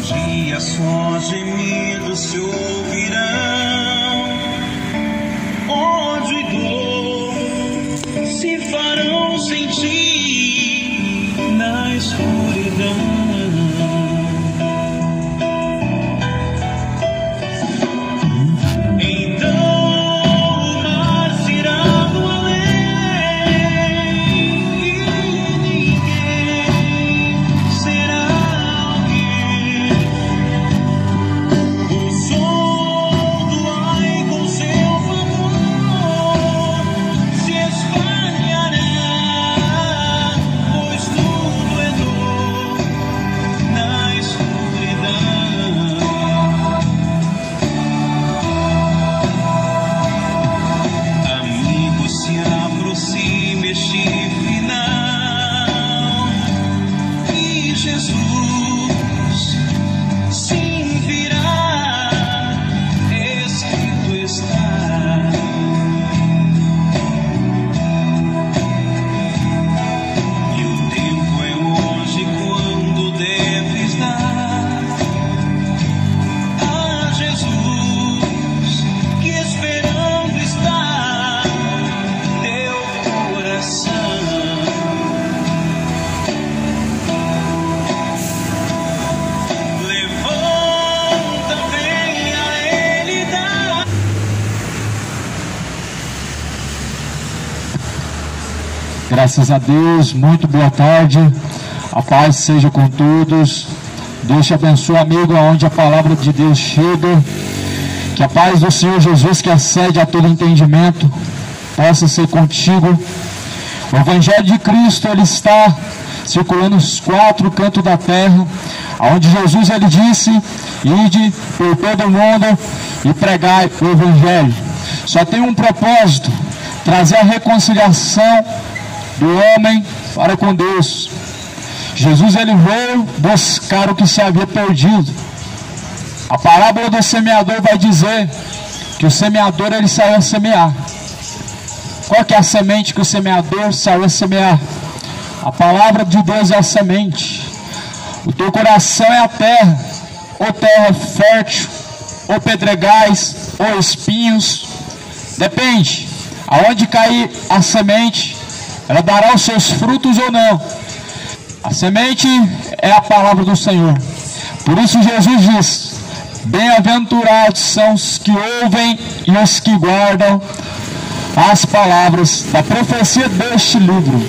dia só gemidos se ouvirão, ódio e dor se farão sentir na escuridão. Graças a Deus, muito boa tarde, a paz seja com todos. Deus te abençoe, amigo, aonde a palavra de Deus chega, que a paz do Senhor Jesus, que excede a todo entendimento, possa ser contigo. O Evangelho de Cristo, ele está circulando os quatro cantos da terra, aonde Jesus, ele disse: ide por todo o mundo e pregai o Evangelho. Só tem um propósito: trazer a reconciliação do homem para com Deus. Jesus, ele veio buscar o que se havia perdido. A parábola do semeador vai dizer que o semeador, ele saiu a semear. Qual que é a semente que o semeador saiu a semear? A palavra de Deus é a semente. O teu coração é a terra, ou terra fértil, ou pedregais, ou espinhos. Depende. Aonde cair a semente, ela dará os seus frutos ou não. A semente é a palavra do Senhor. Por isso Jesus diz: bem-aventurados são os que ouvem e os que guardam as palavras da profecia deste livro,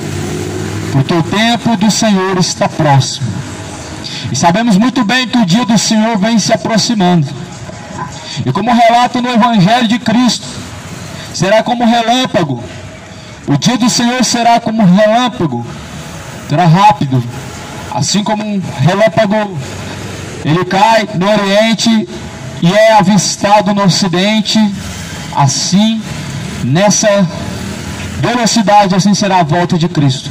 porque o tempo do Senhor está próximo. E sabemos muito bem que o dia do Senhor vem se aproximando. E como relata no Evangelho de Cristo, será como relâmpago. O dia do Senhor será como relâmpago, será rápido. Assim como um relâmpago, ele cai no Oriente e é avistado no Ocidente, assim, nessa velocidade, assim será a volta de Cristo.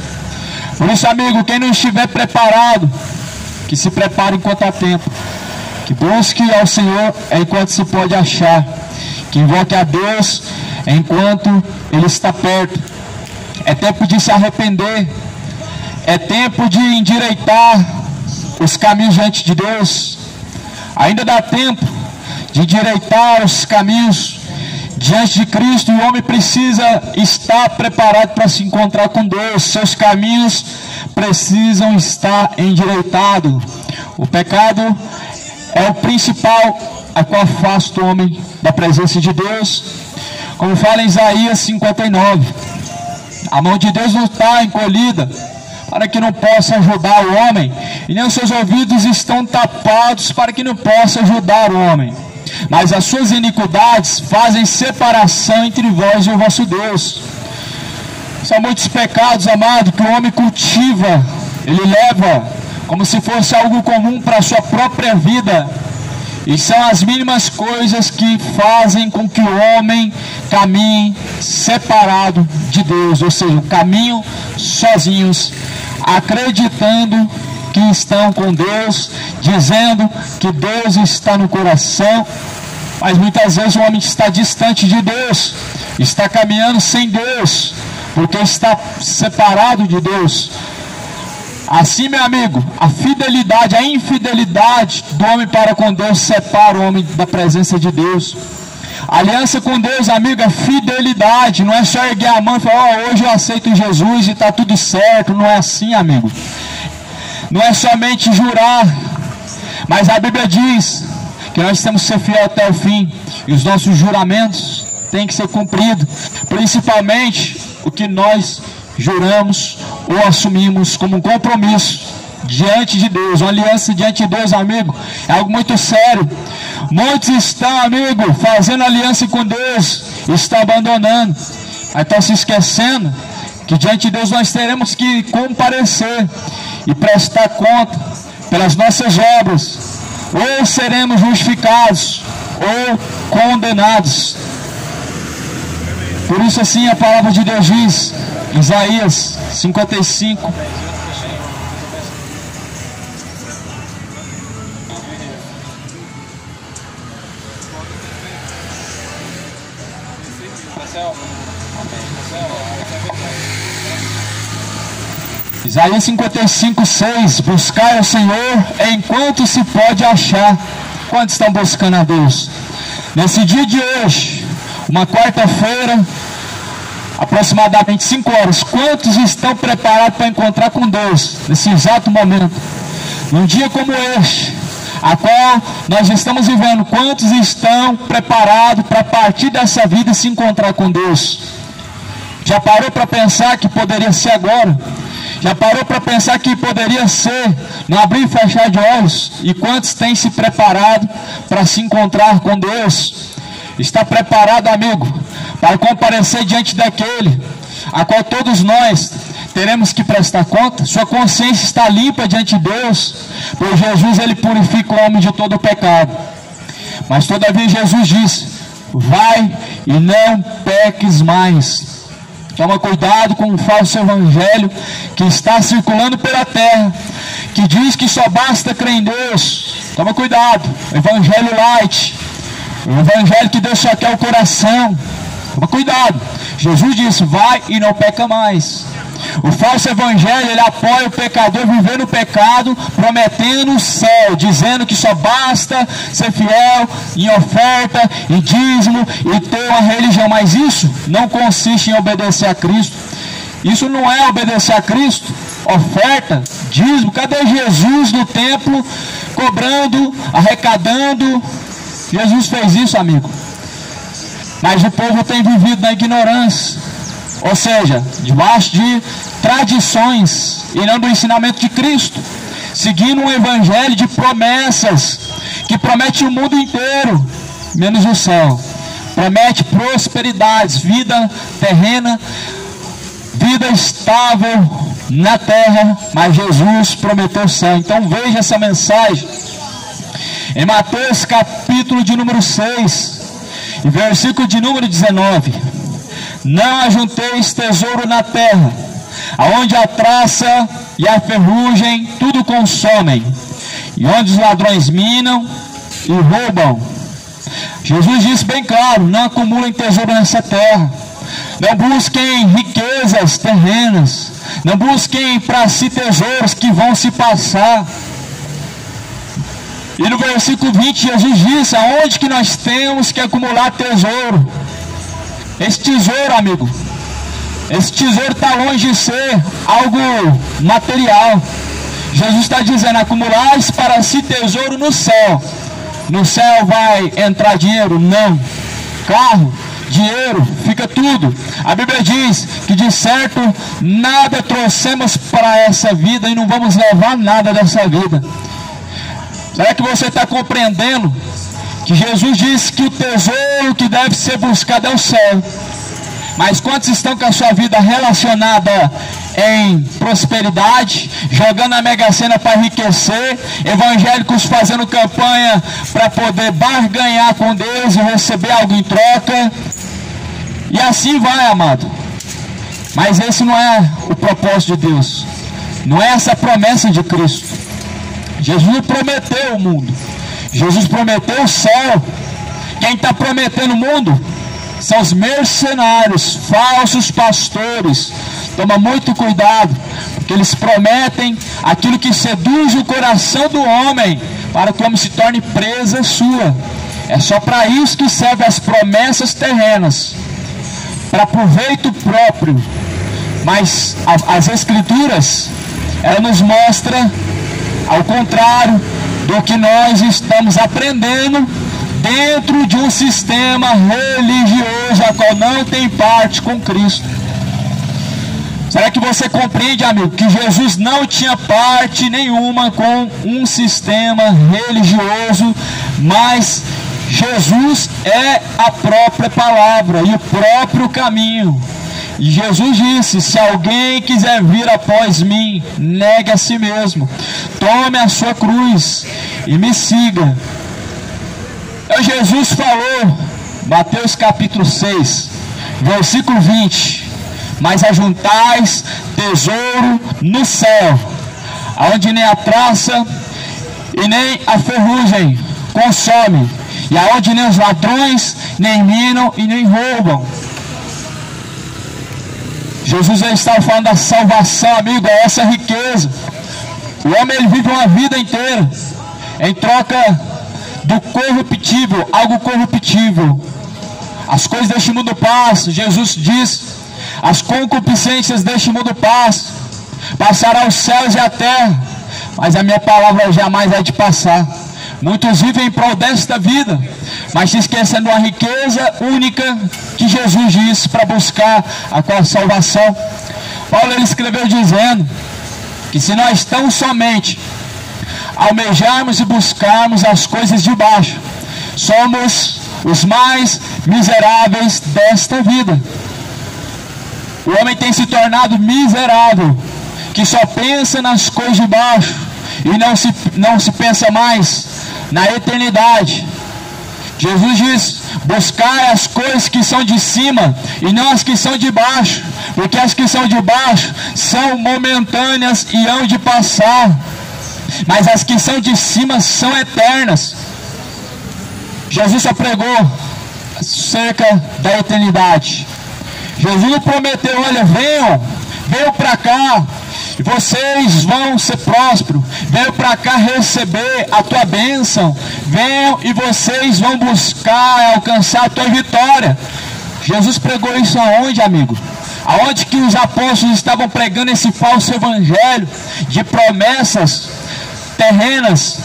Por isso, amigo, quem não estiver preparado, que se prepare enquanto há tempo, que busque ao Senhor enquanto se pode achar, que invoque a Deus enquanto Ele está perto. É tempo de se arrepender, é tempo de endireitar os caminhos diante de Deus. Ainda dá tempo de endireitar os caminhos diante de Cristo, e o homem precisa estar preparado para se encontrar com Deus. Seus caminhos precisam estar endireitados. O pecado é o principal a qual afasta o homem da presença de Deus. Como fala em Isaías 59, a mão de Deus não está encolhida para que não possa ajudar o homem, e nem os seus ouvidos estão tapados para que não possa ajudar o homem. Mas as suas iniquidades fazem separação entre vós e o vosso Deus. São muitos pecados, amado, que o homem cultiva, ele leva como se fosse algo comum para a sua própria vida. E são as mínimas coisas que fazem com que o homem caminhe separado de Deus, ou seja, caminham sozinhos, acreditando que estão com Deus, dizendo que Deus está no coração, mas muitas vezes o homem está distante de Deus, está caminhando sem Deus, porque está separado de Deus. Assim, meu amigo, a fidelidade, a infidelidade do homem para com Deus separa o homem da presença de Deus. A aliança com Deus, amigo, é fidelidade. Não é só erguer a mão e falar, hoje eu aceito Jesus e está tudo certo. Não é assim, amigo. Não é somente jurar, mas a Bíblia diz que nós temos que ser fiel até o fim, e os nossos juramentos têm que ser cumpridos, principalmente o que nós juramos ou assumimos como um compromisso diante de Deus. Uma aliança diante de Deus, amigo, é algo muito sério. Muitos estão, amigo, fazendo aliança com Deus, estão abandonando, aí estão se esquecendo que diante de Deus nós teremos que comparecer e prestar conta pelas nossas obras. Ou seremos justificados ou condenados. Por isso assim a palavra de Deus diz, Isaías 55. Isaías 55, 6. Buscai ao Senhor enquanto se pode achar. Quantos estão buscando a Deus? Nesse dia de hoje, uma quarta-feira, aproximadamente 5 horas, quantos estão preparados para encontrar com Deus nesse exato momento? Num dia como este, a qual nós estamos vivendo, quantos estão preparados para partir dessa vida e se encontrar com Deus? Já parou para pensar que poderia ser agora? Já parou para pensar que poderia ser no abrir e fechar de olhos? E quantos têm se preparado para se encontrar com Deus? Está preparado, amigo, para comparecer diante daquele a qual todos nós teremos que prestar conta? Sua consciência está limpa diante de Deus, pois Jesus, ele purifica o homem de todo o pecado. Mas todavia Jesus disse, vai e não peques mais. Toma cuidado com o falso evangelho que está circulando pela terra, que diz que só basta crer em Deus. Toma cuidado, o evangelho light, o evangelho que Deus só quer o coração. Toma cuidado. Jesus disse, vai e não peca mais. O falso evangelho, ele apoia o pecador viver no pecado, prometendo o céu, dizendo que só basta ser fiel em oferta, em dízimo e ter uma religião. Mas isso não consiste em obedecer a Cristo. Isso não é obedecer a Cristo. Oferta, dízimo, cadê Jesus no templo, cobrando, arrecadando? Jesus fez isso, amigo. Mas o povo tem vivido na ignorância. Ou seja, debaixo de tradições e não do ensinamento de Cristo, seguindo um evangelho de promessas, que promete o mundo inteiro, menos o céu. Promete prosperidades, vida terrena, vida estável na terra, mas Jesus prometeu o céu. Então veja essa mensagem em Mateus capítulo de número 6, e versículo de número 19. Não ajunteis tesouro na terra, aonde a traça e a ferrugem tudo consomem, e onde os ladrões minam e roubam. Jesus disse bem claro, não acumulem tesouro nessa terra, não busquem riquezas terrenas, não busquem para si tesouros que vão se passar. E no versículo 20 Jesus disse, aonde que nós temos que acumular tesouro? Esse tesouro, amigo, esse tesouro está longe de ser algo material. Jesus está dizendo, acumulais para si tesouro no céu. No céu vai entrar dinheiro? Não. Carro, dinheiro, fica tudo. A Bíblia diz que de certo nada trouxemos para essa vida e não vamos levar nada dessa vida. Será que você está compreendendo que Jesus disse que o tesouro que deve ser buscado é o céu? Mas quantos estão com a sua vida relacionada em prosperidade, jogando a Mega Sena para enriquecer, evangélicos fazendo campanha para poder barganhar com Deus e receber algo em troca? E assim vai, amado. Mas esse não é o propósito de Deus, não é essa a promessa de Cristo. Jesus prometeu o mundo, Jesus prometeu o céu. Quem está prometendo o mundo são os mercenários, falsos pastores. Toma muito cuidado, que eles prometem aquilo que seduz o coração do homem, para que o homem se torne presa sua. É só para isso que servem as promessas terrenas, para proveito próprio. Mas as Escrituras, ela nos mostra ao contrário do que nós estamos aprendendo dentro de um sistema religioso a qual não tem parte com Cristo. Será que você compreende, amigo, que Jesus não tinha parte nenhuma com um sistema religioso, mas Jesus é a própria palavra e o próprio caminho. E Jesus disse: se alguém quiser vir após mim, negue a si mesmo, tome a sua cruz e me siga. Então Jesus falou, Mateus capítulo 6, versículo 20: mas ajuntais tesouro no céu, aonde nem a traça e nem a ferrugem consome, e aonde nem os ladrões nem minam e nem roubam. Jesus já estava falando da salvação, amigo, essa riqueza. O homem, ele vive uma vida inteira em troca do corruptível, algo corruptível. As coisas deste mundo passam. Jesus diz: as concupiscências deste mundo passam, passará os céus e a terra, mas a minha palavra jamais há de passar. Muitos vivem em prol desta vida, mas se esquecendo de uma riqueza única que Jesus disse para buscar a salvação. Paulo, ele escreveu dizendo que se nós tão somente almejarmos e buscarmos as coisas de baixo, somos os mais miseráveis desta vida. O homem tem se tornado miserável, que só pensa nas coisas de baixo e não se pensa mais na eternidade. Jesus diz: buscar as coisas que são de cima e não as que são de baixo, porque as que são de baixo são momentâneas e hão de passar, mas as que são de cima são eternas. Jesus só pregou acerca da eternidade. Jesus não prometeu: olha, venham para cá e vocês vão ser prósperos, venham para cá receber a tua bênção, venham e vocês vão buscar alcançar a tua vitória. Jesus pregou isso aonde, amigo? Aonde que os apóstolos estavam pregando esse falso evangelho de promessas terrenas?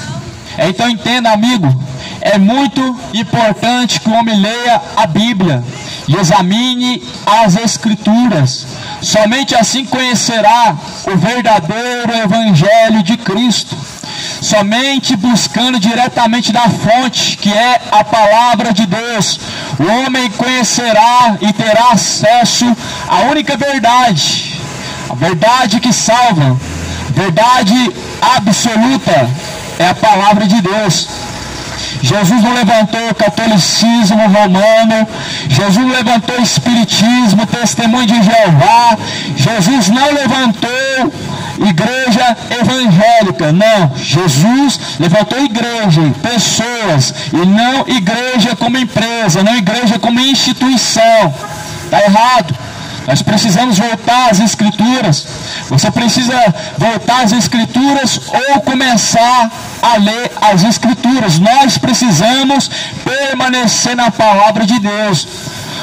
Então entenda, amigo, é muito importante que o homem leia a Bíblia e examine as Escrituras. Somente assim conhecerá o verdadeiro Evangelho de Cristo. Somente buscando diretamente da fonte, que é a palavra de Deus, o homem conhecerá e terá acesso à única verdade, a verdade que salva, verdade absoluta, é a palavra de Deus. Jesus não levantou o catolicismo romano, Jesus não levantou o espiritismo, testemunho de Jeová, Jesus não levantou igreja evangélica, não. Jesus levantou igreja, pessoas, e não igreja como empresa, não igreja como instituição. Está errado. Nós precisamos voltar às Escrituras. Você precisa voltar às Escrituras ou começar a ler as Escrituras. Nós precisamos permanecer na palavra de Deus,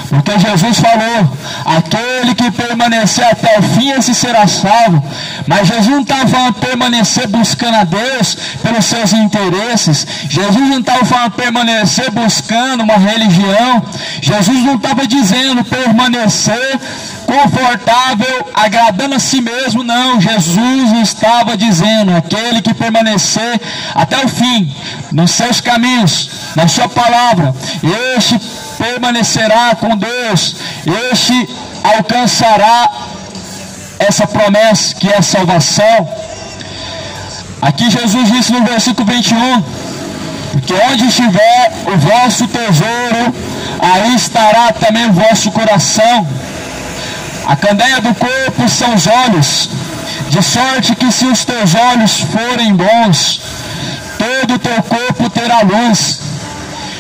porque Jesus falou: aquele que permanecer até o fim, esse será salvo. Mas Jesus não estava falando permanecer buscando a Deus pelos seus interesses. Jesus não estava falando permanecer buscando uma religião. Jesus não estava dizendo permanecer confortável, agradando a si mesmo, não. Jesus estava dizendo: aquele que permanecer até o fim nos seus caminhos, na sua palavra, este permanecerá com Deus, este alcançará essa promessa que é a salvação. Aqui Jesus disse no versículo 21, porque onde estiver o vosso tesouro, aí estará também o vosso coração. A candeia do corpo são os olhos, de sorte que se os teus olhos forem bons, todo o teu corpo terá luz.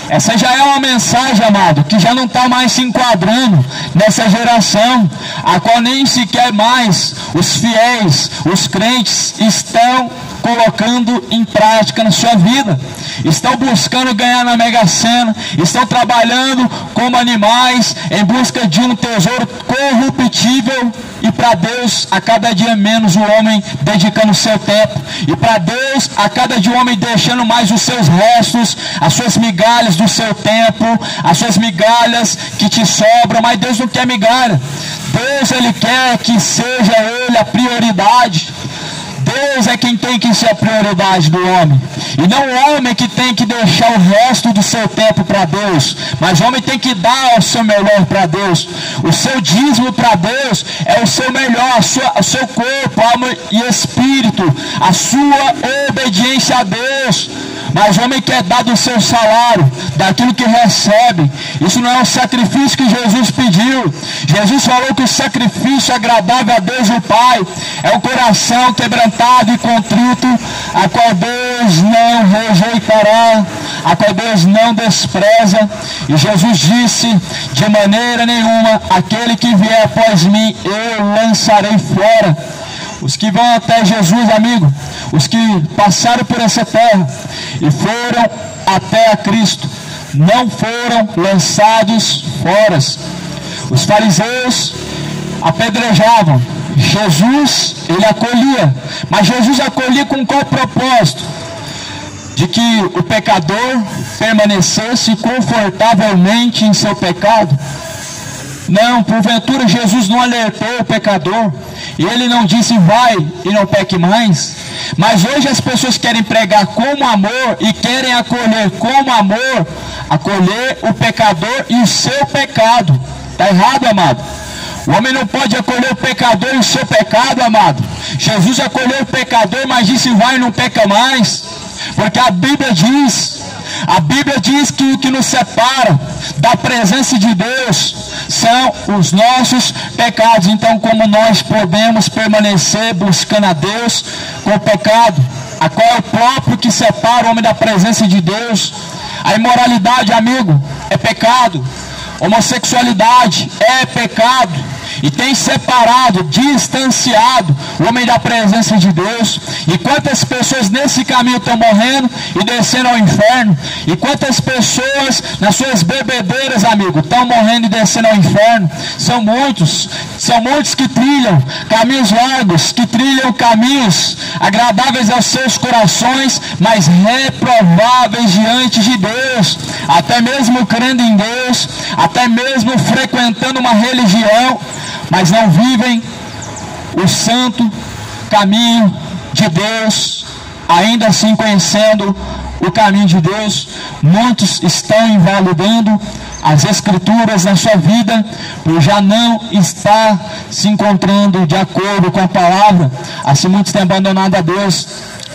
Essa já é uma mensagem, amado, que já não está mais se enquadrando nessa geração. a qual nem sequer mais os fiéis, os crentes, estão colocando em prática na sua vida. Estão buscando ganhar na Mega Sena, estão trabalhando como animais em busca de um tesouro corruptível, e para Deus a cada dia menos o homem dedicando o seu tempo, e para Deus a cada dia o homem deixando mais os seus restos, as suas migalhas do seu tempo, as suas migalhas que te sobram. Mas Deus não quer migalha. Deus, Ele quer que seja Ele a prioridade. Deus é quem tem que ser a prioridade do homem, e não o homem que tem que deixar o resto do seu tempo para Deus, mas o homem tem que dar o seu melhor para Deus. O seu dízimo para Deus é o seu melhor, o seu corpo, alma e espírito, a sua obediência a Deus. Mas o homem quer dar do seu salário, daquilo que recebe. Isso não é o sacrifício que Jesus pediu. Jesus falou que o sacrifício agradável a Deus o Pai é o coração quebrantado e contrito, a qual Deus não rejeitará, a qual Deus não despreza. E Jesus disse: de maneira nenhuma, aquele que vier após mim, eu lançarei fora. Os que vão até Jesus, amigo, os que passaram por essa terra e foram até a Cristo, não foram lançados fora. Os fariseus apedrejavam, Jesus, ele acolhia, mas Jesus acolhia com qual propósito? De que o pecador permanecesse confortavelmente em seu pecado? Não, porventura Jesus não alertou o pecador, e ele não disse vai e não peque mais. Mas hoje as pessoas querem pregar como amor e querem acolher como amor, acolher o pecador e o seu pecado. Está errado, amado. O homem não pode acolher o pecador e o seu pecado, amado. Jesus acolheu o pecador, mas disse vai e não peca mais. Porque a Bíblia diz que o que nos separa da presença de Deus são os nossos pecados. Então, como nós podemos permanecer buscando a Deus com o pecado, a qual é o próprio que separa o homem da presença de Deus? A imoralidade, amigo, é pecado. Homossexualidade é pecado. E tem separado, distanciado o homem da presença de Deus. E quantas pessoas nesse caminho estão morrendo e descendo ao inferno? E quantas pessoas nas suas bebedeiras, amigo, estão morrendo e descendo ao inferno? São muitos que trilham caminhos largos, que trilham caminhos agradáveis aos seus corações, mas reprováveis diante de Deus. Até mesmo crendo em Deus, até mesmo frequentando uma religião, mas não vivem o santo caminho de Deus, ainda assim conhecendo o caminho de Deus. Muitos estão invalidando as Escrituras na sua vida, por já não estar se encontrando de acordo com a palavra. Assim muitos têm abandonado a Deus.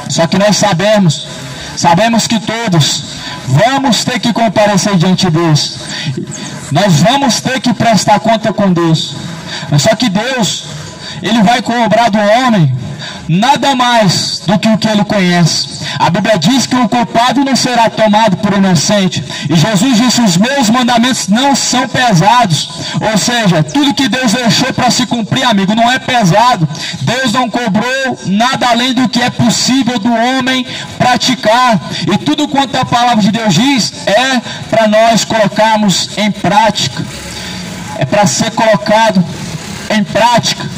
Só que nós sabemos que todos vamos ter que comparecer diante de Deus. Nós vamos ter que prestar conta com Deus. Só que Deus, Ele vai cobrar do homem nada mais do que o que ele conhece. A Bíblia diz que o culpado não será tomado por inocente. E Jesus disse: os meus mandamentos não são pesados. Ou seja, tudo que Deus deixou para se cumprir, amigo, não é pesado. Deus não cobrou nada além do que é possível do homem praticar. E tudo quanto a palavra de Deus diz é para nós colocarmos em prática. É para ser colocado em prática.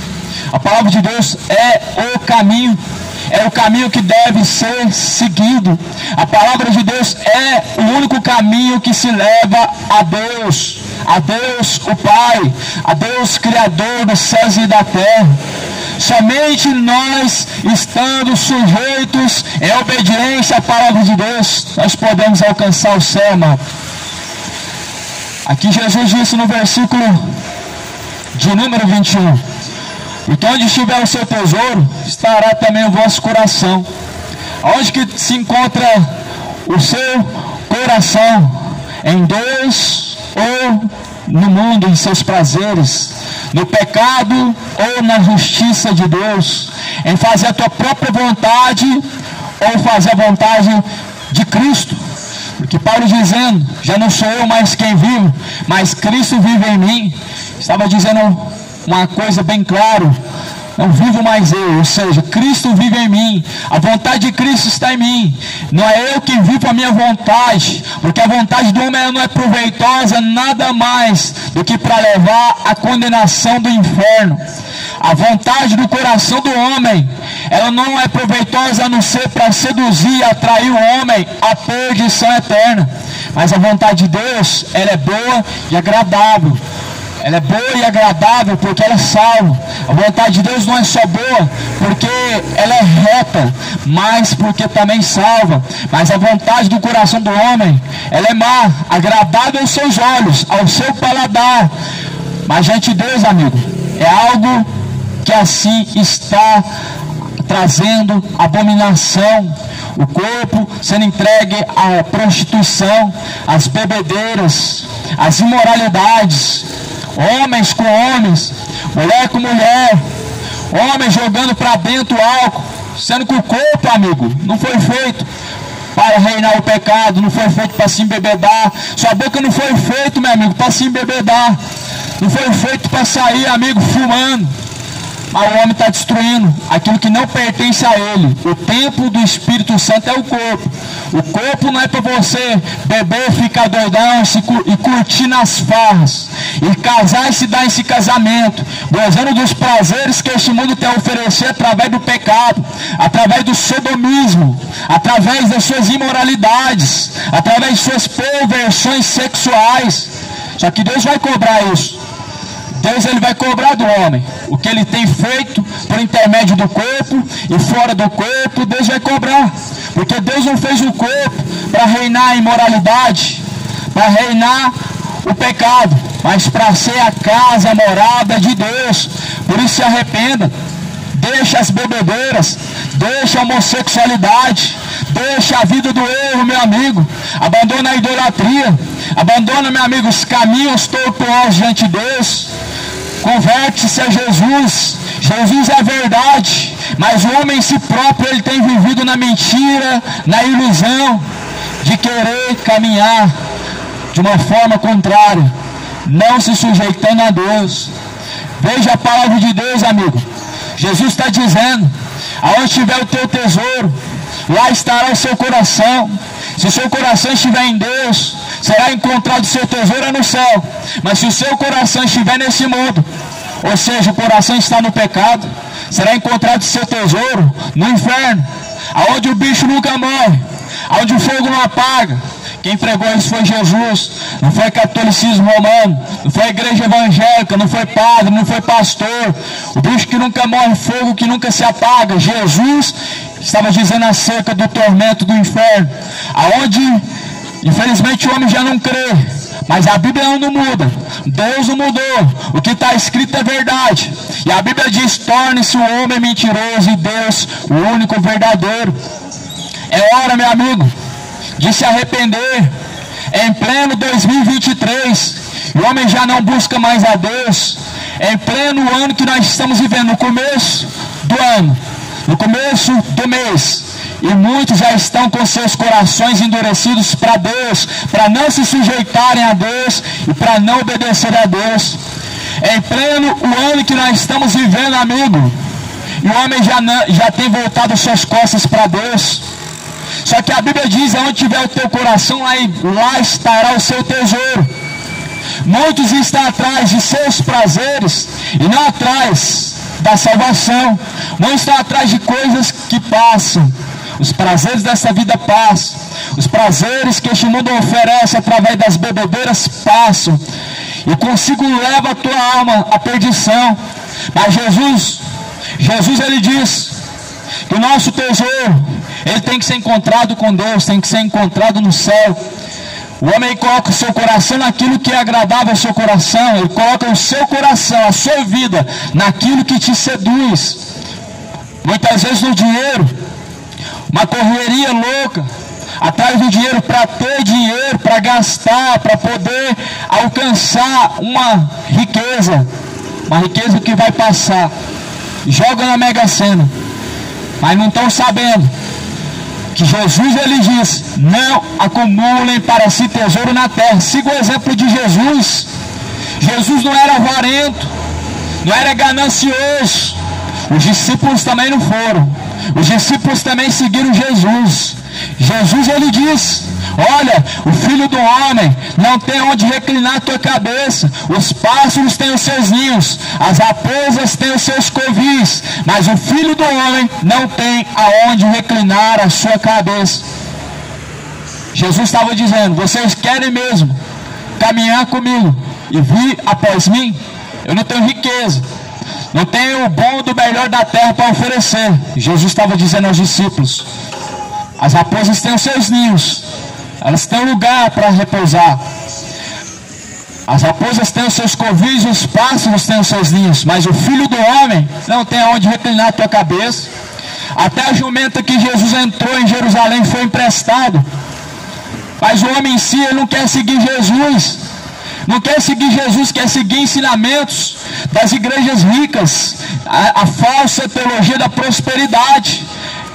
A palavra de Deus é o caminho que deve ser seguido. A palavra de Deus é o único caminho que se leva a Deus o Pai, a Deus Criador dos céus e da terra. Somente nós, estando sujeitos em obediência à palavra de Deus, nós podemos alcançar o céu, irmão. Aqui Jesus disse no versículo de número 21: porque onde estiver o seu tesouro, estará também o vosso coração. Onde que se encontra o seu coração? Em Deus ou no mundo, em seus prazeres? No pecado ou na justiça de Deus? Em fazer a tua própria vontade ou fazer a vontade de Cristo? Porque Paulo dizendo: já não sou eu mais quem vivo, mas Cristo vive em mim. Estava dizendo uma coisa bem clara: não vivo mais eu, ou seja, Cristo vive em mim, a vontade de Cristo está em mim. Não é eu que vivo a minha vontade, porque a vontade do homem não é proveitosa nada mais do que para levar à condenação do inferno. A vontade do coração do homem, ela não é proveitosa a não ser para seduzir e atrair o homem à perdição eterna. Mas a vontade de Deus, ela é boa e agradável. Ela é boa e agradável porque ela salva. A vontade de Deus não é só boa porque ela é reta, mas porque também salva. Mas a vontade do coração do homem, ela é má, agradável aos seus olhos, ao seu paladar. Mas diante de Deus, amigo, é algo que assim está trazendo abominação. O corpo sendo entregue à prostituição, às bebedeiras, às imoralidades, homens com homens, mulher com mulher, homens jogando para dentro álcool, sendo que o corpo, amigo, não foi feito para reinar o pecado, não foi feito para se embebedar. Sua boca não foi feita, meu amigo, para se embebedar, não foi feito para sair, amigo, fumando. Mas o homem está destruindo aquilo que não pertence a ele. O templo do Espírito Santo é o corpo. O corpo não é para você beber, ficar doidão e curtir nas farras, e casar e se dar esse casamento, gozando dos prazeres que este mundo tem a oferecer através do pecado, através do sodomismo, através das suas imoralidades, através de suas perversões sexuais. Só que Deus vai cobrar isso. Deus, ele vai cobrar do homem o que ele tem feito por intermédio do corpo e fora do corpo. Deus vai cobrar, porque Deus não fez o corpo para reinar a imoralidade, para reinar o pecado, mas para ser a casa, a morada de Deus. Por isso se arrependa, deixa as bebedeiras, deixa a homossexualidade, deixa a vida do erro, meu amigo, abandona a idolatria, abandona, meu amigo, os caminhos tortuosos diante de Deus. Converte-se a Jesus. Jesus é a verdade, mas o homem em si próprio, ele tem vivido na mentira, na ilusão de querer caminhar de uma forma contrária, não se sujeitando a Deus. Veja a palavra de Deus, amigo. Jesus está dizendo: aonde estiver o teu tesouro, lá estará o seu coração. Se o seu coração estiver em Deus, será encontrado o seu tesouro no céu. Mas se o seu coração estiver nesse mundo, ou seja, o coração está no pecado, será encontrado o seu tesouro no inferno, aonde o bicho nunca morre, aonde o fogo não apaga. Quem pregou isso foi Jesus, não foi catolicismo romano, não foi a igreja evangélica, não foi padre, não foi pastor. O bicho que nunca morre, fogo que nunca se apaga. Jesus estava dizendo acerca do tormento do inferno, aonde infelizmente o homem já não crê, mas a Bíblia não muda, Deus não mudou, o que está escrito é verdade, e a Bíblia diz: torne-se o homem mentiroso e Deus o único verdadeiro. É hora, meu amigo, de se arrepender. Em pleno 2023, o homem já não busca mais a Deus. Em pleno ano que nós estamos vivendo, no começo do ano, no começo do mês, e muitos já estão com seus corações endurecidos para Deus, para não se sujeitarem a Deus e para não obedecer a Deus. Em pleno o ano que nós estamos vivendo, amigo, e o homem já tem voltado suas costas para Deus. Só que a Bíblia diz: aonde tiver o teu coração, lá estará o seu tesouro. Muitos estão atrás de seus prazeres e não atrás da salvação. Muitos estão atrás de coisas que passam. Os prazeres dessa vida passam. Os prazeres que este mundo oferece através das bebedeiras passam. E consigo leva a tua alma à perdição. Mas Jesus ele diz que o nosso tesouro, ele tem que ser encontrado com Deus, tem que ser encontrado no céu. O homem coloca o seu coração naquilo que é agradável ao seu coração. Ele coloca o seu coração, a sua vida, naquilo que te seduz. Muitas vezes no dinheiro, uma correria louca, atrás do dinheiro para ter dinheiro, para gastar, para poder alcançar uma riqueza que vai passar. Joga na Mega Sena, mas não estão sabendo que Jesus ele diz: não acumulem para si tesouro na terra. Siga o exemplo de Jesus. Jesus não era avarento, não era ganancioso. Os discípulos também não foram. Os discípulos também seguiram Jesus. Jesus, ele diz: olha, o Filho do Homem não tem onde reclinar a tua cabeça. Os pássaros têm os seus ninhos, as raposas têm os seus covis, mas o Filho do Homem não tem aonde reclinar a sua cabeça. Jesus estava dizendo: vocês querem mesmo caminhar comigo e vir após mim? Eu não tenho riqueza, não tenho o bom do melhor da terra para oferecer. Jesus estava dizendo aos discípulos: as raposas têm os seus ninhos, elas têm um lugar para repousar. As raposas têm os seus covis, os pássaros têm os seus ninhos, mas o Filho do Homem não tem aonde reclinar a tua cabeça. Até a jumenta que Jesus entrou em Jerusalém foi emprestado. Mas o homem em si, ele não quer seguir Jesus. Não quer seguir Jesus, quer seguir ensinamentos das igrejas ricas, a falsa teologia da prosperidade.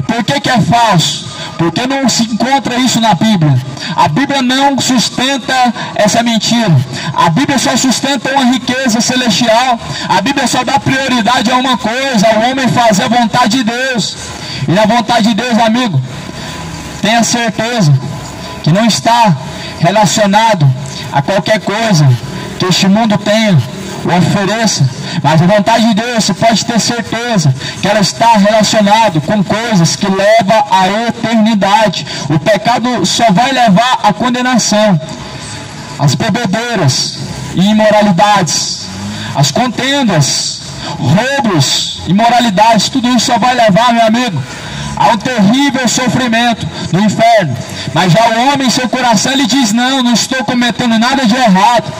Por que é falso? Porque não se encontra isso na Bíblia. A Bíblia não sustenta essa mentira. A Bíblia só sustenta uma riqueza celestial. A Bíblia só dá prioridade a uma coisa: ao homem fazer a vontade de Deus. E na vontade de Deus, amigo, tenha certeza que não está relacionado a qualquer coisa que este mundo tenha ou ofereça, mas a vontade de Deus, você pode ter certeza que ela está relacionada com coisas que levam à eternidade. O pecado só vai levar à condenação. As bebedeiras e imoralidades, as contendas, roubos, imoralidades, tudo isso só vai levar, meu amigo, a um terrível sofrimento no inferno. Mas já o homem em seu coração, ele diz: não, não estou cometendo nada de errado.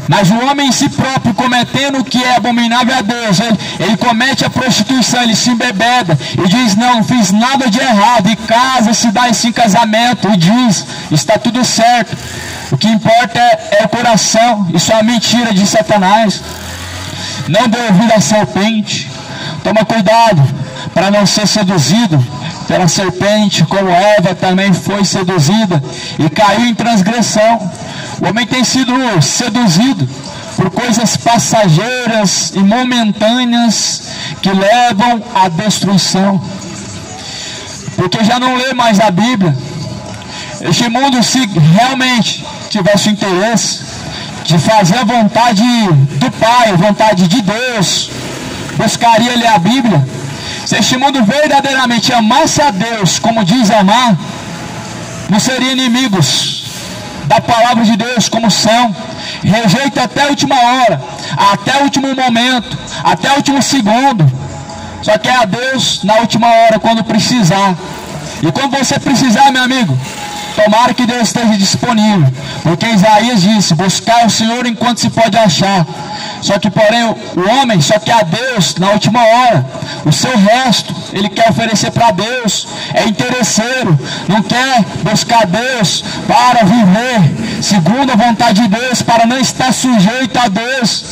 Mas o homem em si próprio, cometendo o que é abominável a Deus, ele comete a prostituição, ele se embebeda e diz: não fiz nada de errado, e casa-se, dá-se em casamento e diz: está tudo certo. O que importa é o coração. Isso é uma mentira de Satanás. Não dê ouvido à serpente. Toma cuidado para não ser seduzido pela serpente, como Eva também foi seduzida e caiu em transgressão. O homem tem sido seduzido por coisas passageiras e momentâneas que levam à destruição, porque já não lê mais a Bíblia. Este mundo, se realmente tivesse o interesse de fazer a vontade do Pai, a vontade de Deus, buscaria ler a Bíblia. Se este mundo verdadeiramente amasse a Deus como diz amar, não seria inimigos da palavra de Deus como são. Rejeita até a última hora, até o último momento, até o último segundo. Só que é a Deus na última hora, quando precisar. E quando você precisar, meu amigo, tomara que Deus esteja disponível, porque Isaías disse: buscar o Senhor enquanto se pode achar. Só que porém o homem só quer a Deus na última hora. O seu resto ele quer oferecer para Deus. É interesseiro, não quer buscar Deus para viver segundo a vontade de Deus, para não estar sujeito a Deus.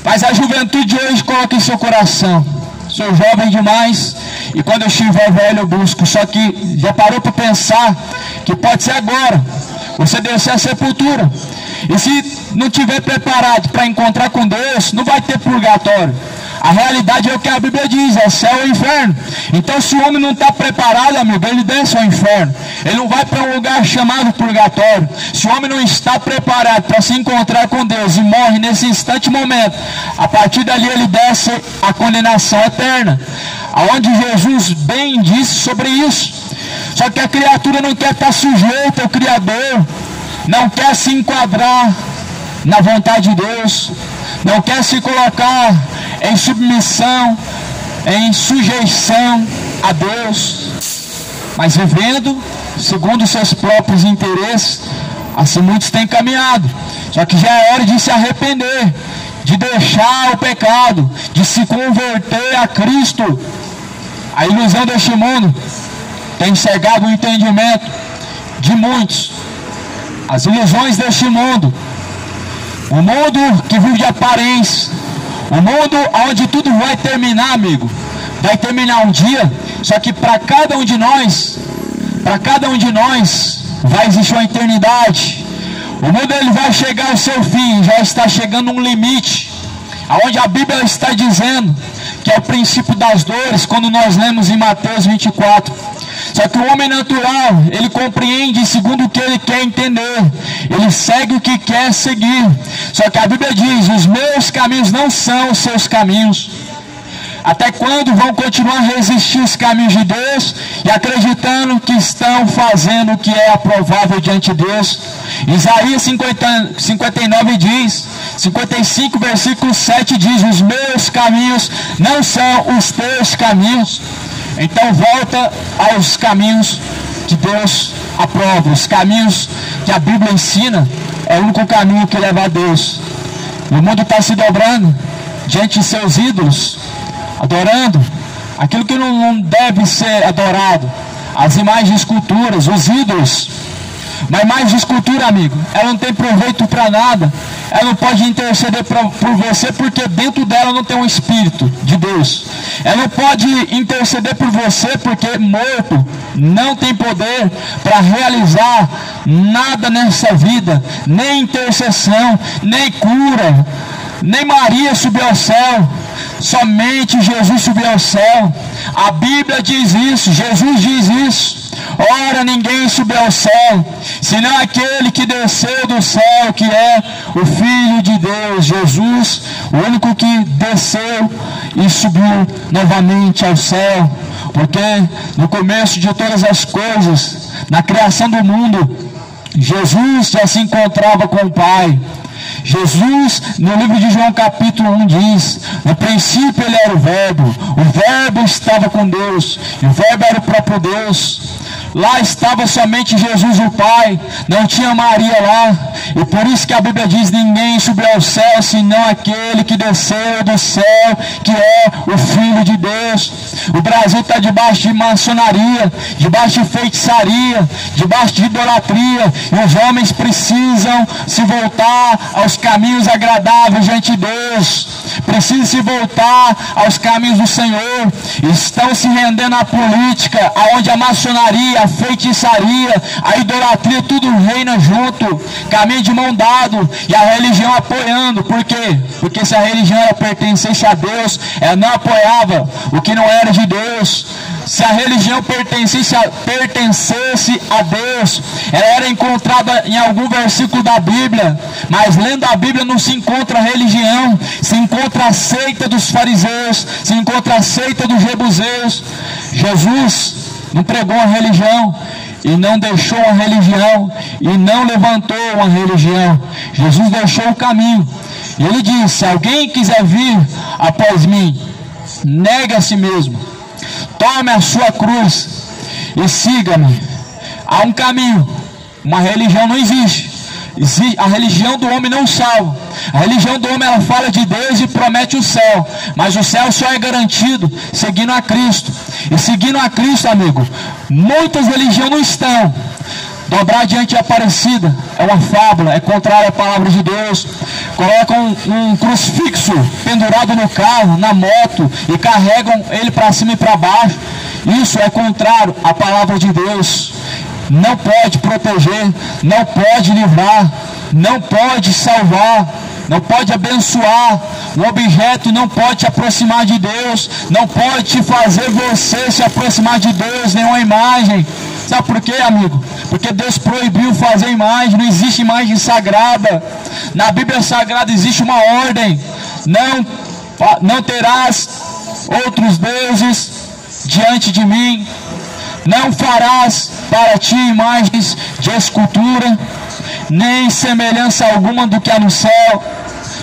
Mas a juventude de hoje coloca em seu coração: sou jovem demais, e quando eu estiver velho eu busco. Só que já parou para pensar que pode ser agora você descer a sepultura, e se não estiver preparado para encontrar com Deus, não vai ter purgatório. A realidade é o que a Bíblia diz: é céu ou inferno. Então, se o homem não está preparado, amigo, ele desce ao inferno. Ele não vai para um lugar chamado purgatório. Se o homem não está preparado para se encontrar com Deus e morre nesse instante momento, a partir dali ele desce a condenação eterna, aonde Jesus bem disse sobre isso. Só que a criatura não quer estar sujeita ao Criador, não quer se enquadrar na vontade de Deus, não quer se colocar em submissão, em sujeição a Deus, mas vivendo segundo os seus próprios interesses. Assim muitos têm caminhado. Só que já é hora de se arrepender, de deixar o pecado, de se converter a Cristo. A ilusão deste mundo tem cegado o entendimento de muitos. As ilusões deste mundo, o mundo que vive de aparência, o mundo onde tudo vai terminar, amigo, vai terminar um dia. Só que para cada um de nós vai existir uma eternidade. O mundo ele vai chegar ao seu fim, já está chegando um limite. Aonde a Bíblia está dizendo que é o princípio das dores, quando nós lemos em Mateus 24. Só que o homem natural, ele compreende segundo o que ele quer entender, ele segue o que quer seguir. Só que a Bíblia diz: os meus caminhos não são os seus caminhos. Até quando vão continuar a resistir os caminhos de Deus e acreditando que estão fazendo o que é aprovável diante de Deus? Isaías 59 diz, 55 versículo 7 diz: os meus caminhos não são os teus caminhos. Então volta aos caminhos que Deus aprova, os caminhos que a Bíblia ensina, é o único caminho que leva a Deus. O mundo está se dobrando diante de seus ídolos, adorando aquilo que não deve ser adorado, as imagens de esculturas, os ídolos. Mas imagem de escultura, amigo, ela não tem proveito para nada, ela não pode interceder por você, porque dentro dela não tem um Espírito de Deus. Ela não pode interceder por você, porque morto não tem poder para realizar nada nessa vida, nem intercessão, nem cura, nem Maria subiu ao céu, somente Jesus subiu ao céu. A Bíblia diz isso, Jesus diz isso: ora, ninguém subiu ao céu, senão aquele que desceu do céu, que é o Filho de Deus, Jesus, o único que desceu e subiu novamente ao céu. Porque no começo de todas as coisas, na criação do mundo, Jesus já se encontrava com o Pai. Jesus, no livro de João capítulo 1 diz: no princípio ele era o Verbo estava com Deus, e o Verbo era o próprio Deus. Lá estava somente Jesus e o Pai, não tinha Maria lá. E por isso que a Bíblia diz: ninguém subiu ao céu, senão aquele que desceu do céu, que é o Filho de Deus. O Brasil está debaixo de maçonaria, debaixo de feitiçaria, debaixo de idolatria, e os homens precisam se voltar aos caminhos agradáveis diante de Deus, precisam se voltar aos caminhos do Senhor. Estão se rendendo à política, aonde a maçonaria, a feitiçaria, a idolatria, tudo reina junto, caminho de mão dado, e a religião apoiando. Por quê? Porque se a religião ela pertencesse a Deus, ela não apoiava o que não era de Deus. Se a religião pertencesse a Deus, ela era encontrada em algum versículo da Bíblia, mas lendo a Bíblia não se encontra a religião, se encontra a seita dos fariseus, se encontra a seita dos jebuseus. Jesus não pregou a religião, e não deixou a religião, e não levantou uma religião. Jesus deixou o caminho, e ele disse: se alguém quiser vir após mim, negue a si mesmo, tome a sua cruz e siga-me. Há um caminho, uma religião não existe. A religião do homem não salva. A religião do homem ela fala de Deus e promete o céu, mas o céu só é garantido seguindo a Cristo. E seguindo a Cristo, amigo, muitas religiões não estão. Dobrar diante de Aparecida é uma fábula, é contrário à palavra de Deus. Colocam um crucifixo pendurado no carro, na moto, e carregam ele para cima e para baixo. Isso é contrário à palavra de Deus. Não pode proteger, não pode livrar, não pode salvar, não pode abençoar. Um objeto não pode te aproximar de Deus, não pode te fazer você se aproximar de Deus, nenhuma imagem. Sabe por quê, amigo? Porque Deus proibiu fazer imagem, não existe imagem sagrada. Na Bíblia Sagrada existe uma ordem: não terás outros deuses diante de mim, não farás para ti imagens de escultura, nem semelhança alguma do que há no céu,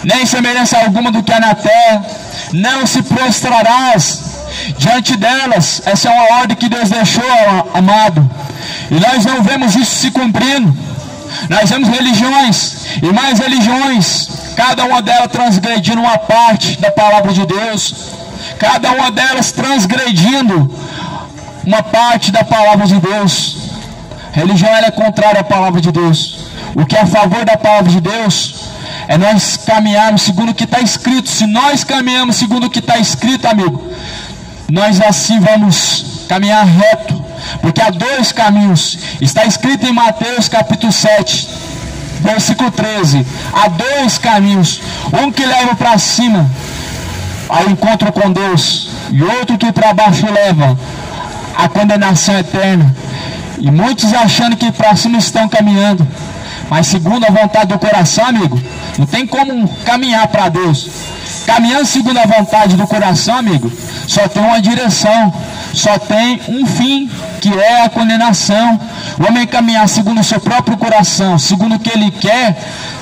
nem semelhança alguma do que há na terra, não se prostrarás diante delas. Essa é uma ordem que Deus deixou, amado, e nós não vemos isso se cumprindo. Nós vemos religiões e mais religiões, cada uma delas transgredindo uma parte da palavra de Deus, cada uma delas transgredindo uma parte da palavra de Deus. Religião ela é contrária à palavra de Deus. O que é a favor da palavra de Deus é nós caminharmos segundo o que está escrito. Se nós caminhamos segundo o que está escrito, amigo, nós assim vamos caminhar reto, porque há dois caminhos. Está escrito em Mateus capítulo 7, versículo 13. Há dois caminhos, um que leva para cima, ao encontro com Deus, e outro que para baixo leva à condenação eterna. E muitos achando que para cima estão caminhando, mas segundo a vontade do coração, amigo, não tem como caminhar para Deus. Caminhando segundo a vontade do coração, amigo, só tem uma direção, só tem um fim, que é a condenação. O homem caminhar segundo o seu próprio coração, segundo o que ele quer,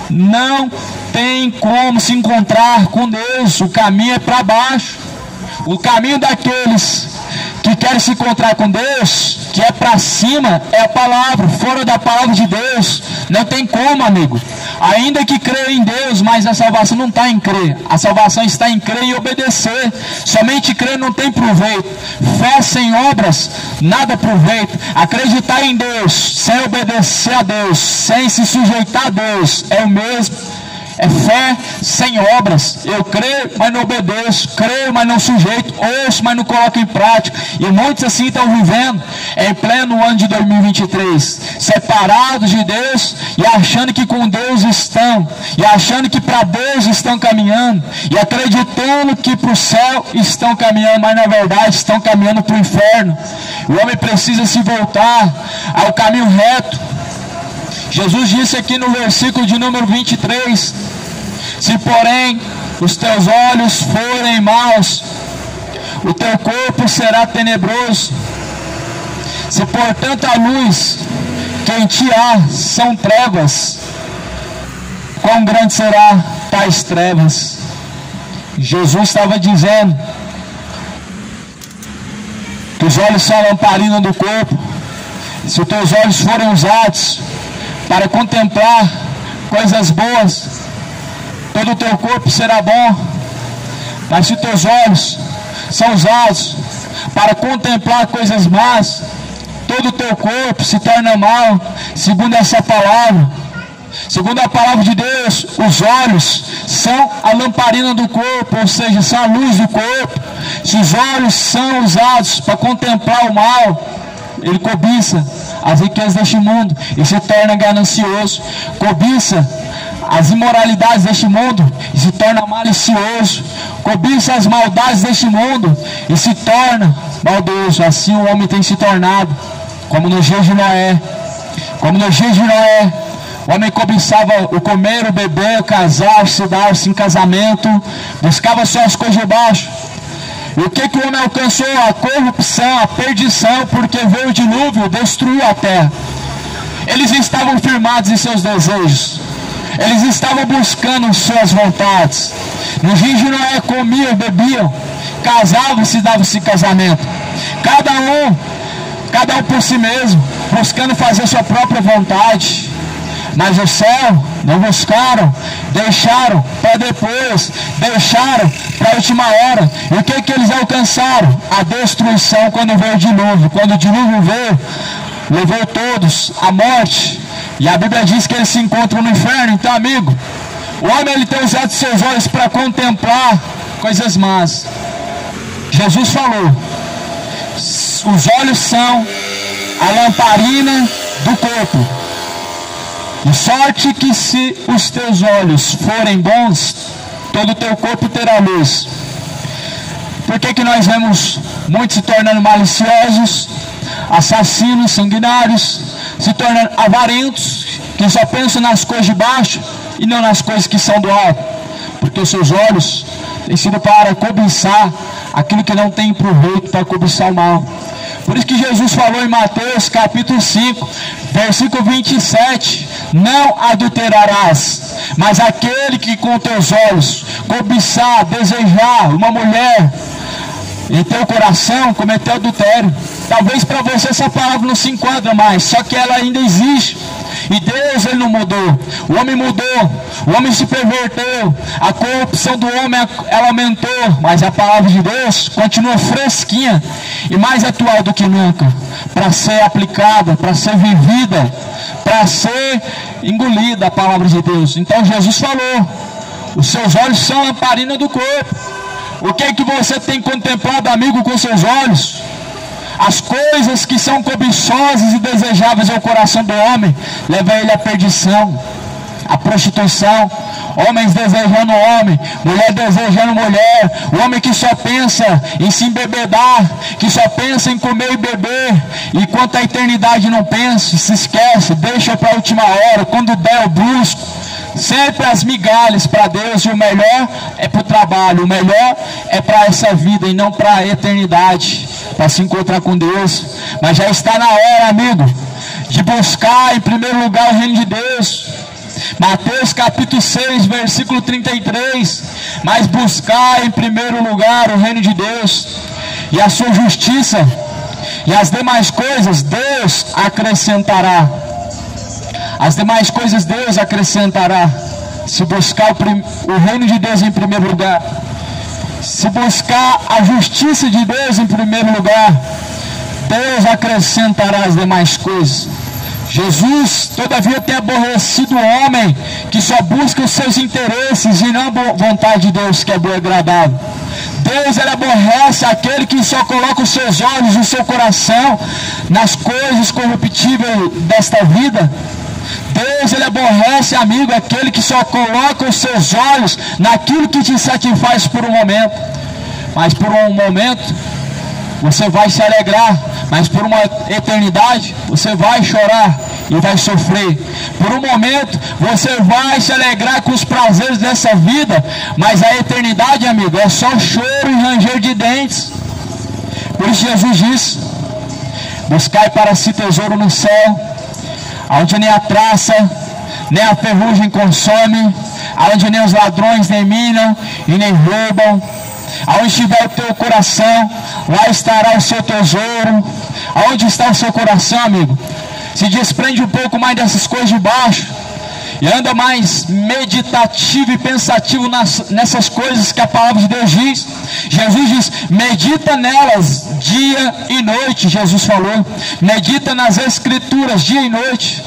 não tem como se encontrar com Deus. O caminho é para baixo. O caminho daqueles que querem se encontrar com Deus, que é para cima, é a palavra. Fora da palavra de Deus, não tem como, amigo. Ainda que creia em Deus, mas a salvação não está em crer. A salvação está em crer e obedecer. Somente crer não tem proveito. Fé sem obras, nada proveito. Acreditar em Deus, sem obedecer a Deus, sem se sujeitar a Deus, é o mesmo. É fé sem obras. Eu creio, mas não obedeço. Creio, mas não sujeito. Ouço, mas não coloco em prática. E muitos assim estão vivendo em pleno ano de 2023, separados de Deus e achando que com Deus estão, e achando que para Deus estão caminhando, e acreditando que para o céu estão caminhando, mas na verdade estão caminhando para o inferno. O homem precisa se voltar ao caminho reto. Jesus disse aqui no versículo de número 23: se porém os teus olhos forem maus, o teu corpo será tenebroso. Se portanto a luz que em ti há são trevas, quão grande será tais trevas? Jesus estava dizendo que os olhos são a lamparina do corpo. Se os teus olhos forem usados para contemplar coisas boas, todo o teu corpo será bom. Mas se teus olhos são usados para contemplar coisas más, todo o teu corpo se torna mal. Segundo essa palavra, segundo a palavra de Deus, os olhos são a lamparina do corpo, ou seja, são a luz do corpo. Se os olhos são usados para contemplar o mal, ele cobiça as riquezas deste mundo e se torna ganancioso. Cobiça as imoralidades deste mundo e se torna malicioso. Cobiça as maldades deste mundo e se torna maldoso. Assim o homem tem se tornado, como nos dias de Noé. Como nos dias de Noé, o homem cobiçava o comer, o beber, o casar-se, dar-se em casamento, buscava só as coisas de baixo. E o que o homem alcançou? A corrupção, a perdição, porque veio o dilúvio, destruiu a terra. Eles estavam firmados em seus desejos, eles estavam buscando suas vontades. Nos dias de Noé comiam, bebiam, casavam-se e davam-se casamento. Cada um por si mesmo, buscando fazer sua própria vontade. Mas o céu não buscaram, deixaram para depois, deixaram para a última hora. E o que eles alcançaram? A destruição quando veio o dilúvio. Quando o dilúvio veio, levou todos à morte. E a Bíblia diz que eles se encontram no inferno. Então, amigo, o homem ele tem usado seus olhos para contemplar coisas más. Jesus falou: os olhos são a lamparina do corpo. De sorte que se os teus olhos forem bons, todo o teu corpo terá luz. Por que nós vemos muitos se tornando maliciosos, assassinos, sanguinários, se tornando avarentos, que só pensam nas coisas de baixo e não nas coisas que são do alto? Porque os seus olhos têm sido para cobiçar aquilo que não tem proveito, para cobiçar o mal. Por isso que Jesus falou em Mateus capítulo 5, versículo 27, não adulterarás, mas aquele que com teus olhos cobiçar, desejar uma mulher em teu coração, cometeu adultério. Talvez para você essa palavra não se enquadra mais, só que ela ainda existe. E Deus, ele não mudou. O homem mudou, o homem se perverteu, a corrupção do homem ela aumentou, mas a palavra de Deus continua fresquinha e mais atual do que nunca, para ser aplicada, para ser vivida, para ser engolida a palavra de Deus. Então Jesus falou: os seus olhos são a lamparina do corpo. O que é que você tem contemplado, amigo, com seus olhos? As coisas que são cobiçosas e desejáveis ao coração do homem levam ele à perdição. a prostituição, homens desejando homem, mulher desejando mulher, o homem que só pensa em se embebedar, que só pensa em comer e beber, e quanto à eternidade não pensa, se esquece, deixa para a última hora, quando der eu busco. Sempre as migalhas para Deus, e o melhor é para o trabalho, o melhor é para essa vida e não para a eternidade, para se encontrar com Deus. Mas já está na hora, amigo, de buscar em primeiro lugar o reino de Deus. Mateus capítulo 6, versículo 33, mas buscar em primeiro lugar o reino de Deus e a sua justiça, e as demais coisas Deus acrescentará. As demais coisas Deus acrescentará. Se buscar o reino de Deus em primeiro lugar, se buscar a justiça de Deus em primeiro lugar, Deus acrescentará as demais coisas. Jesus, todavia, tem aborrecido o homem que só busca os seus interesses e não a vontade de Deus, que é boa e agradável. Deus, ele aborrece aquele que só coloca os seus olhos e o seu coração nas coisas corruptíveis desta vida. Deus, ele aborrece, amigo, aquele que só coloca os seus olhos naquilo que te satisfaz por um momento. Mas por um momento você vai se alegrar, mas por uma eternidade você vai chorar e vai sofrer. Por um momento você vai se alegrar com os prazeres dessa vida, mas a eternidade, amigo, é só choro e ranger de dentes. Por isso Jesus disse: buscai para si tesouro no céu, onde nem a traça, nem a ferrugem consome, onde nem os ladrões nem minam e nem roubam. Aonde estiver o teu coração, lá estará o seu tesouro. Aonde está o seu coração, amigo? Se desprende um pouco mais dessas coisas de baixo e anda mais meditativo e pensativo nessas coisas que a palavra de Deus diz. Jesus diz: medita nelas dia e noite. Jesus falou: medita nas escrituras dia e noite.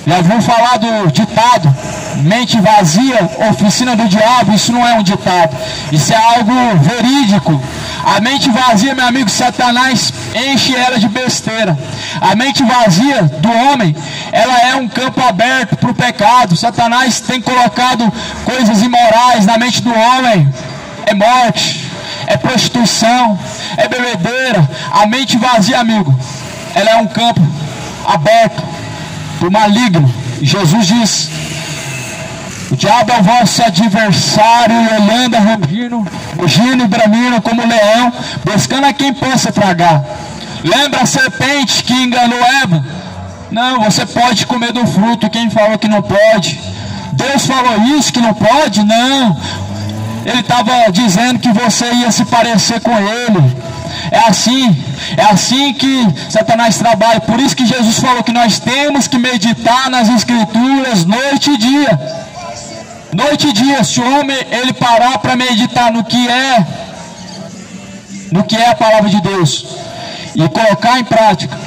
Já ouviu falar do ditado: mente vazia, oficina do diabo? Isso não é um ditado, isso é algo verídico. A mente vazia, meu amigo, Satanás enche ela de besteira. A mente vazia do homem, ela é um campo aberto para o pecado. Satanás tem colocado coisas imorais na mente do homem. É morte, é prostituição, é bebedeira. A mente vazia, amigo, ela é um campo aberto para o maligno. E Jesus diz: o diabo é o vosso adversário, e ele anda rugindo e bramindo como um leão, buscando a quem possa tragar. Lembra a serpente que enganou Eva? Não, você pode comer do fruto. Quem falou que não pode? Deus falou isso, que não pode? Não. Ele estava dizendo que você ia se parecer com ele. É assim que Satanás trabalha. Por isso que Jesus falou que nós temos que meditar nas escrituras noite e dia. Noite e dia. Se o homem ele parar para meditar no que é a palavra de Deus e colocar em prática,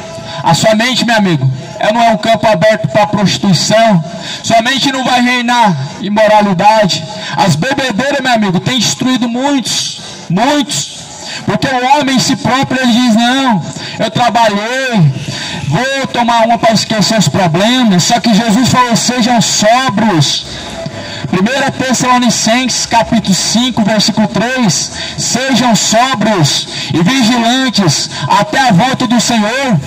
a sua mente, meu amigo, ela não é um campo aberto para prostituição. Sua mente não vai reinar imoralidade. As bebedeiras, meu amigo, tem destruído muitos. Porque o homem em si próprio, ele diz: não, eu trabalhei, vou tomar uma para esquecer os problemas. Só que Jesus falou: sejam sóbrios. 1 Tessalonicenses capítulo 5, versículo 3: sejam sóbrios e vigilantes até a volta do Senhor.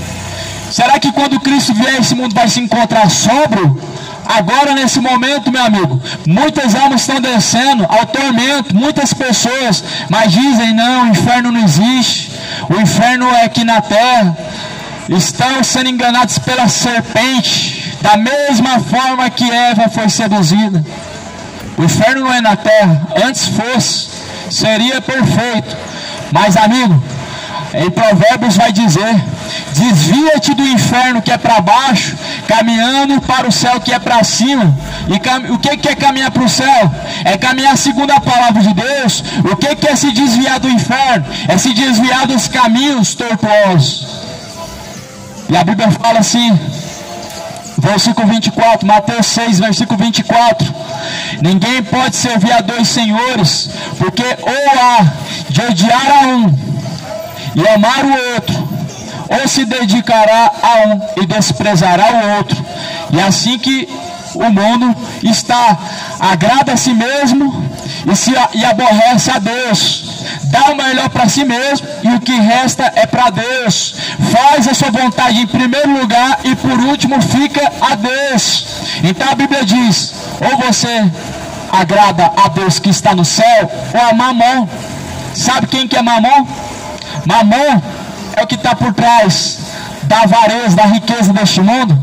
Será que quando Cristo vier, esse mundo vai se encontrar sóbrio? Agora, nesse momento, meu amigo, muitas almas estão descendo ao tormento, muitas pessoas, mas dizem: não, o inferno não existe, o inferno é aqui na terra. Estão sendo enganados pela serpente, da mesma forma que Eva foi seduzida. O inferno não é na terra, antes fosse, seria perfeito. Mas, amigo, em Provérbios vai dizer: desvia-te do inferno que é para baixo, caminhando para o céu que é para cima. E o que é caminhar para o céu? É caminhar segundo a palavra de Deus. O que é se desviar do inferno? É se desviar dos caminhos tortuosos. E a Bíblia fala assim, versículo 24, Mateus 6, versículo 24: ninguém pode servir a dois senhores, porque ou há de odiar a um e amar o outro, ou se dedicará a um e desprezará o outro. E assim que o mundo agrada a si mesmo e aborrece a Deus. Dá o melhor para si mesmo e o que resta é para Deus. Faz a sua vontade em primeiro lugar e por último fica a Deus. Então a Bíblia diz: ou você agrada a Deus que está no céu ou a Mamon. Sabe quem que é Mamon? Mamon é o que está por trás da avareza, da riqueza deste mundo.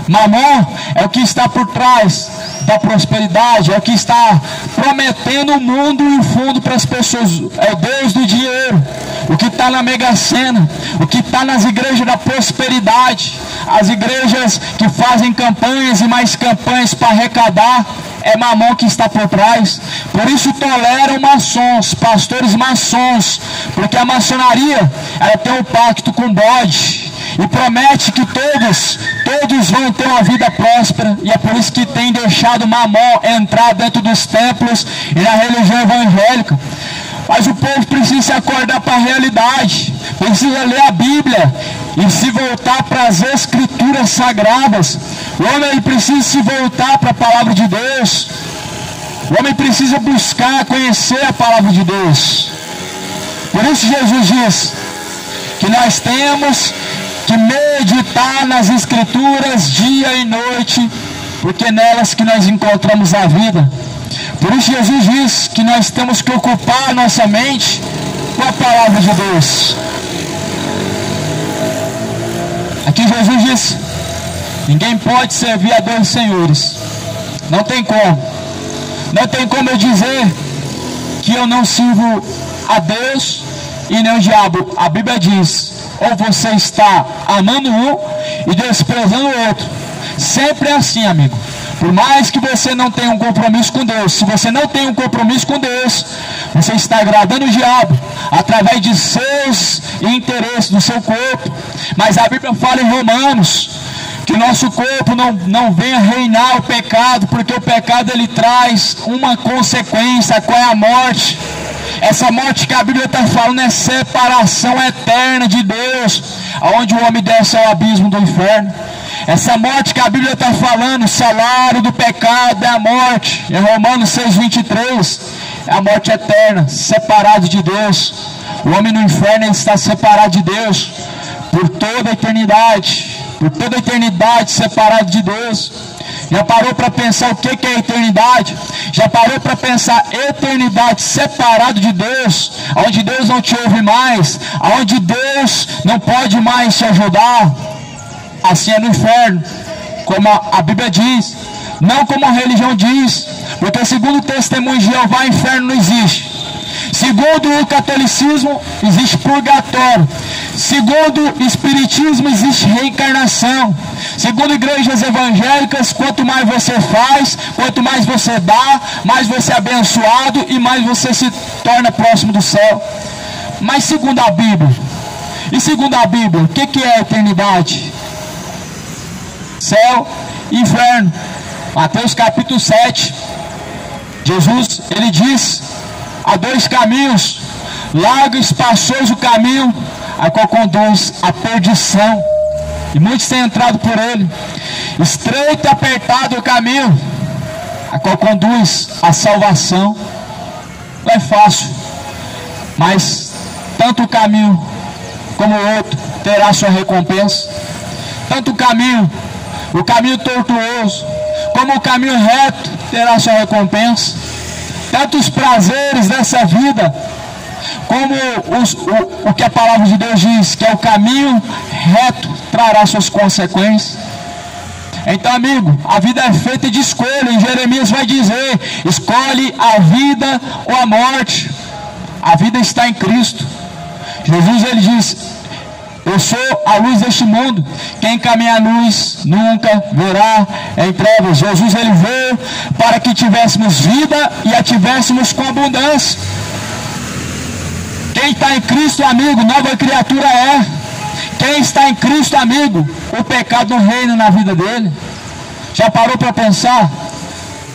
Mamon é o que está por trás da prosperidade, é o que está prometendo o mundo e o fundo para as pessoas. É o Deus do dinheiro, o que está na Mega Sena, o que está nas igrejas da prosperidade, as igrejas que fazem campanhas e mais campanhas para arrecadar. É Mamon que está por trás. Por isso toleram maçons, pastores maçons, porque a maçonaria, ela tem um pacto com bode e promete que todos vão ter uma vida próspera, e é por isso que tem deixado Mamon entrar dentro dos templos e na religião evangélica. Mas o povo precisa se acordar para a realidade, precisa ler a Bíblia e se voltar para as Escrituras Sagradas. O homem precisa se voltar para a palavra de Deus. O homem precisa buscar conhecer a palavra de Deus. Por isso Jesus diz que nós temos que meditar nas Escrituras dia e noite, porque é nelas que nós encontramos a vida. Por isso Jesus diz que nós temos que ocupar a nossa mente com a palavra de Deus. Aqui Jesus diz: ninguém pode servir a dois senhores. Não tem como. Não tem como eu dizer que eu não sirvo a Deus e nem o diabo. A Bíblia diz: ou você está amando um e desprezando o outro. Sempre é assim, amigo. Por mais que você não tenha um compromisso com Deus, se você não tem um compromisso com Deus, você está agradando o diabo através de seus interesses, do seu corpo. Mas a Bíblia fala em Romanos que o nosso corpo não venha reinar o pecado, porque o pecado ele traz uma consequência, qual é a morte. Essa morte que a Bíblia está falando é separação eterna de Deus, aonde o homem desce ao abismo do inferno. Essa morte que a Bíblia está falando, o salário do pecado é a morte. Em Romanos 6:23, é a morte eterna, separado de Deus. O homem no inferno ele está separado de Deus por toda a eternidade. Por toda a eternidade separado de Deus. Já parou para pensar o que é a eternidade? Já parou para pensar eternidade separado de Deus, onde Deus não te ouve mais, onde Deus não pode mais te ajudar? Assim é no inferno, como a Bíblia diz, não como a religião diz, porque segundo o testemunho de Jeová, inferno não existe. Segundo o catolicismo, existe purgatório. Segundo o espiritismo, existe reencarnação. Segundo igrejas evangélicas, quanto mais você faz, quanto mais você dá, mais você é abençoado e mais você se torna próximo do céu. Mas segundo a Bíblia, o que é a eternidade? Céu e inferno. Mateus capítulo 7, Jesus, ele diz: há dois caminhos, largo e espaçoso o caminho, a qual conduz à perdição, e muitos têm entrado por ele. Estreito e apertado o caminho, a qual conduz à salvação. Não é fácil, mas tanto o caminho como o outro terá sua recompensa. Tanto o caminho tortuoso, como o caminho reto terá sua recompensa. Tanto os prazeres dessa vida, como o que a palavra de Deus diz, que é o caminho reto, trará suas consequências. Então, amigo, a vida é feita de escolha. Em Jeremias vai dizer: escolhe a vida ou a morte. A vida está em Cristo. Jesus, ele diz: eu sou a luz deste mundo. Quem caminha à luz nunca verá em trevas. Jesus, ele veio para que tivéssemos vida e a tivéssemos com abundância. Quem está em Cristo, amigo, nova criatura é. Quem está em Cristo, amigo, o pecado não reina na vida dele. Já parou para pensar?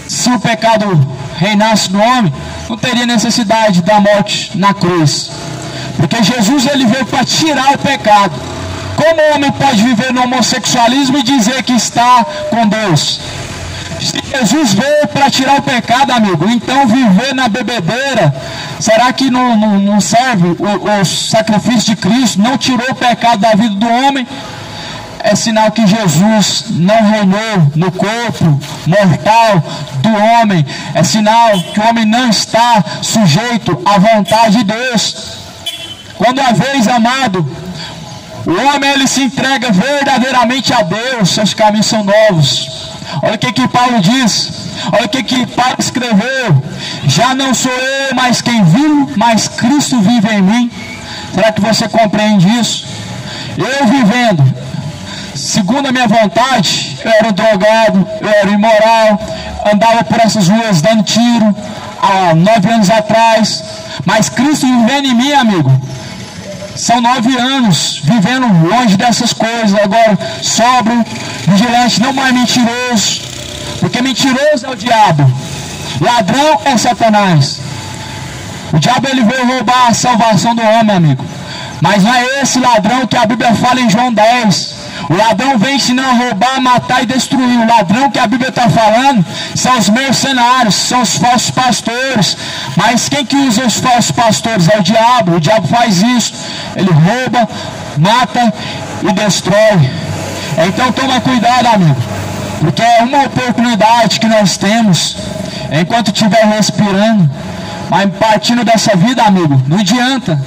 Se o pecado reinasse no homem, não teria necessidade da morte na cruz. Porque Jesus, ele veio para tirar o pecado. Como o homem pode viver no homossexualismo e dizer que está com Deus? Se Jesus veio para tirar o pecado, amigo, então viver na bebedeira, será que não serve o sacrifício de Cristo? Não tirou o pecado da vida do homem? É sinal que Jesus não reinou no corpo mortal do homem. É sinal que o homem não está sujeito à vontade de Deus. Quando a vez, amado, o homem ele se entrega verdadeiramente a Deus, seus caminhos são novos. Olha o que Paulo diz, olha o que Paulo escreveu: já não sou eu mais quem vivo, mas Cristo vive em mim. Será que você compreende isso? Eu vivendo segundo a minha vontade, eu era um drogado, eu era um imoral, andava por essas ruas dando tiro há 9 anos atrás, mas Cristo vivendo em mim, amigo. São 9 anos vivendo longe dessas coisas, agora sóbrio, vigilante, não mais mentiroso, porque mentiroso é o diabo, ladrão é Satanás. O diabo ele veio roubar a salvação do homem, amigo, mas não é esse ladrão que a Bíblia fala em João 10. O ladrão vem ensinando a roubar, matar e destruir. O ladrão que a Bíblia está falando são os mercenários, são os falsos pastores. Mas quem que usa os falsos pastores? É o diabo. O diabo faz isso. Ele rouba, mata e destrói. Então toma cuidado, amigo, porque é uma oportunidade que nós temos enquanto estiver respirando. Mas partindo dessa vida, amigo, não adianta.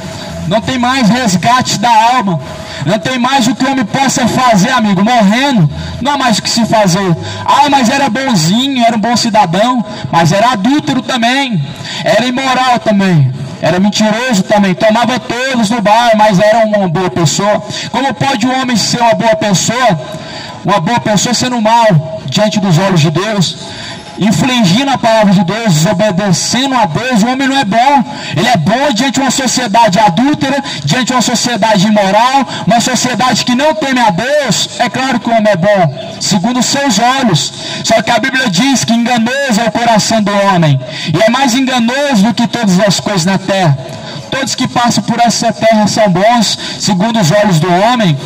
Não tem mais resgate da alma. Não tem mais o que o homem possa fazer, amigo. Morrendo, não há mais o que se fazer. Ah, mas era bonzinho, era um bom cidadão, mas era adúltero também, era imoral também, era mentiroso também, tomava todos no bar, mas era uma boa pessoa. Como pode um homem ser uma boa pessoa? Uma boa pessoa sendo mal diante dos olhos de Deus, infringindo a palavra de Deus, desobedecendo a Deus. O homem não é bom. Ele é bom diante de uma sociedade adúltera, diante de uma sociedade imoral, uma sociedade que não teme a Deus. É claro que o homem é bom, segundo os seus olhos. Só que a Bíblia diz que enganoso é o coração do homem, e é mais enganoso do que todas as coisas na terra. Todos que passam por essa terra são bons, segundo os olhos do homem,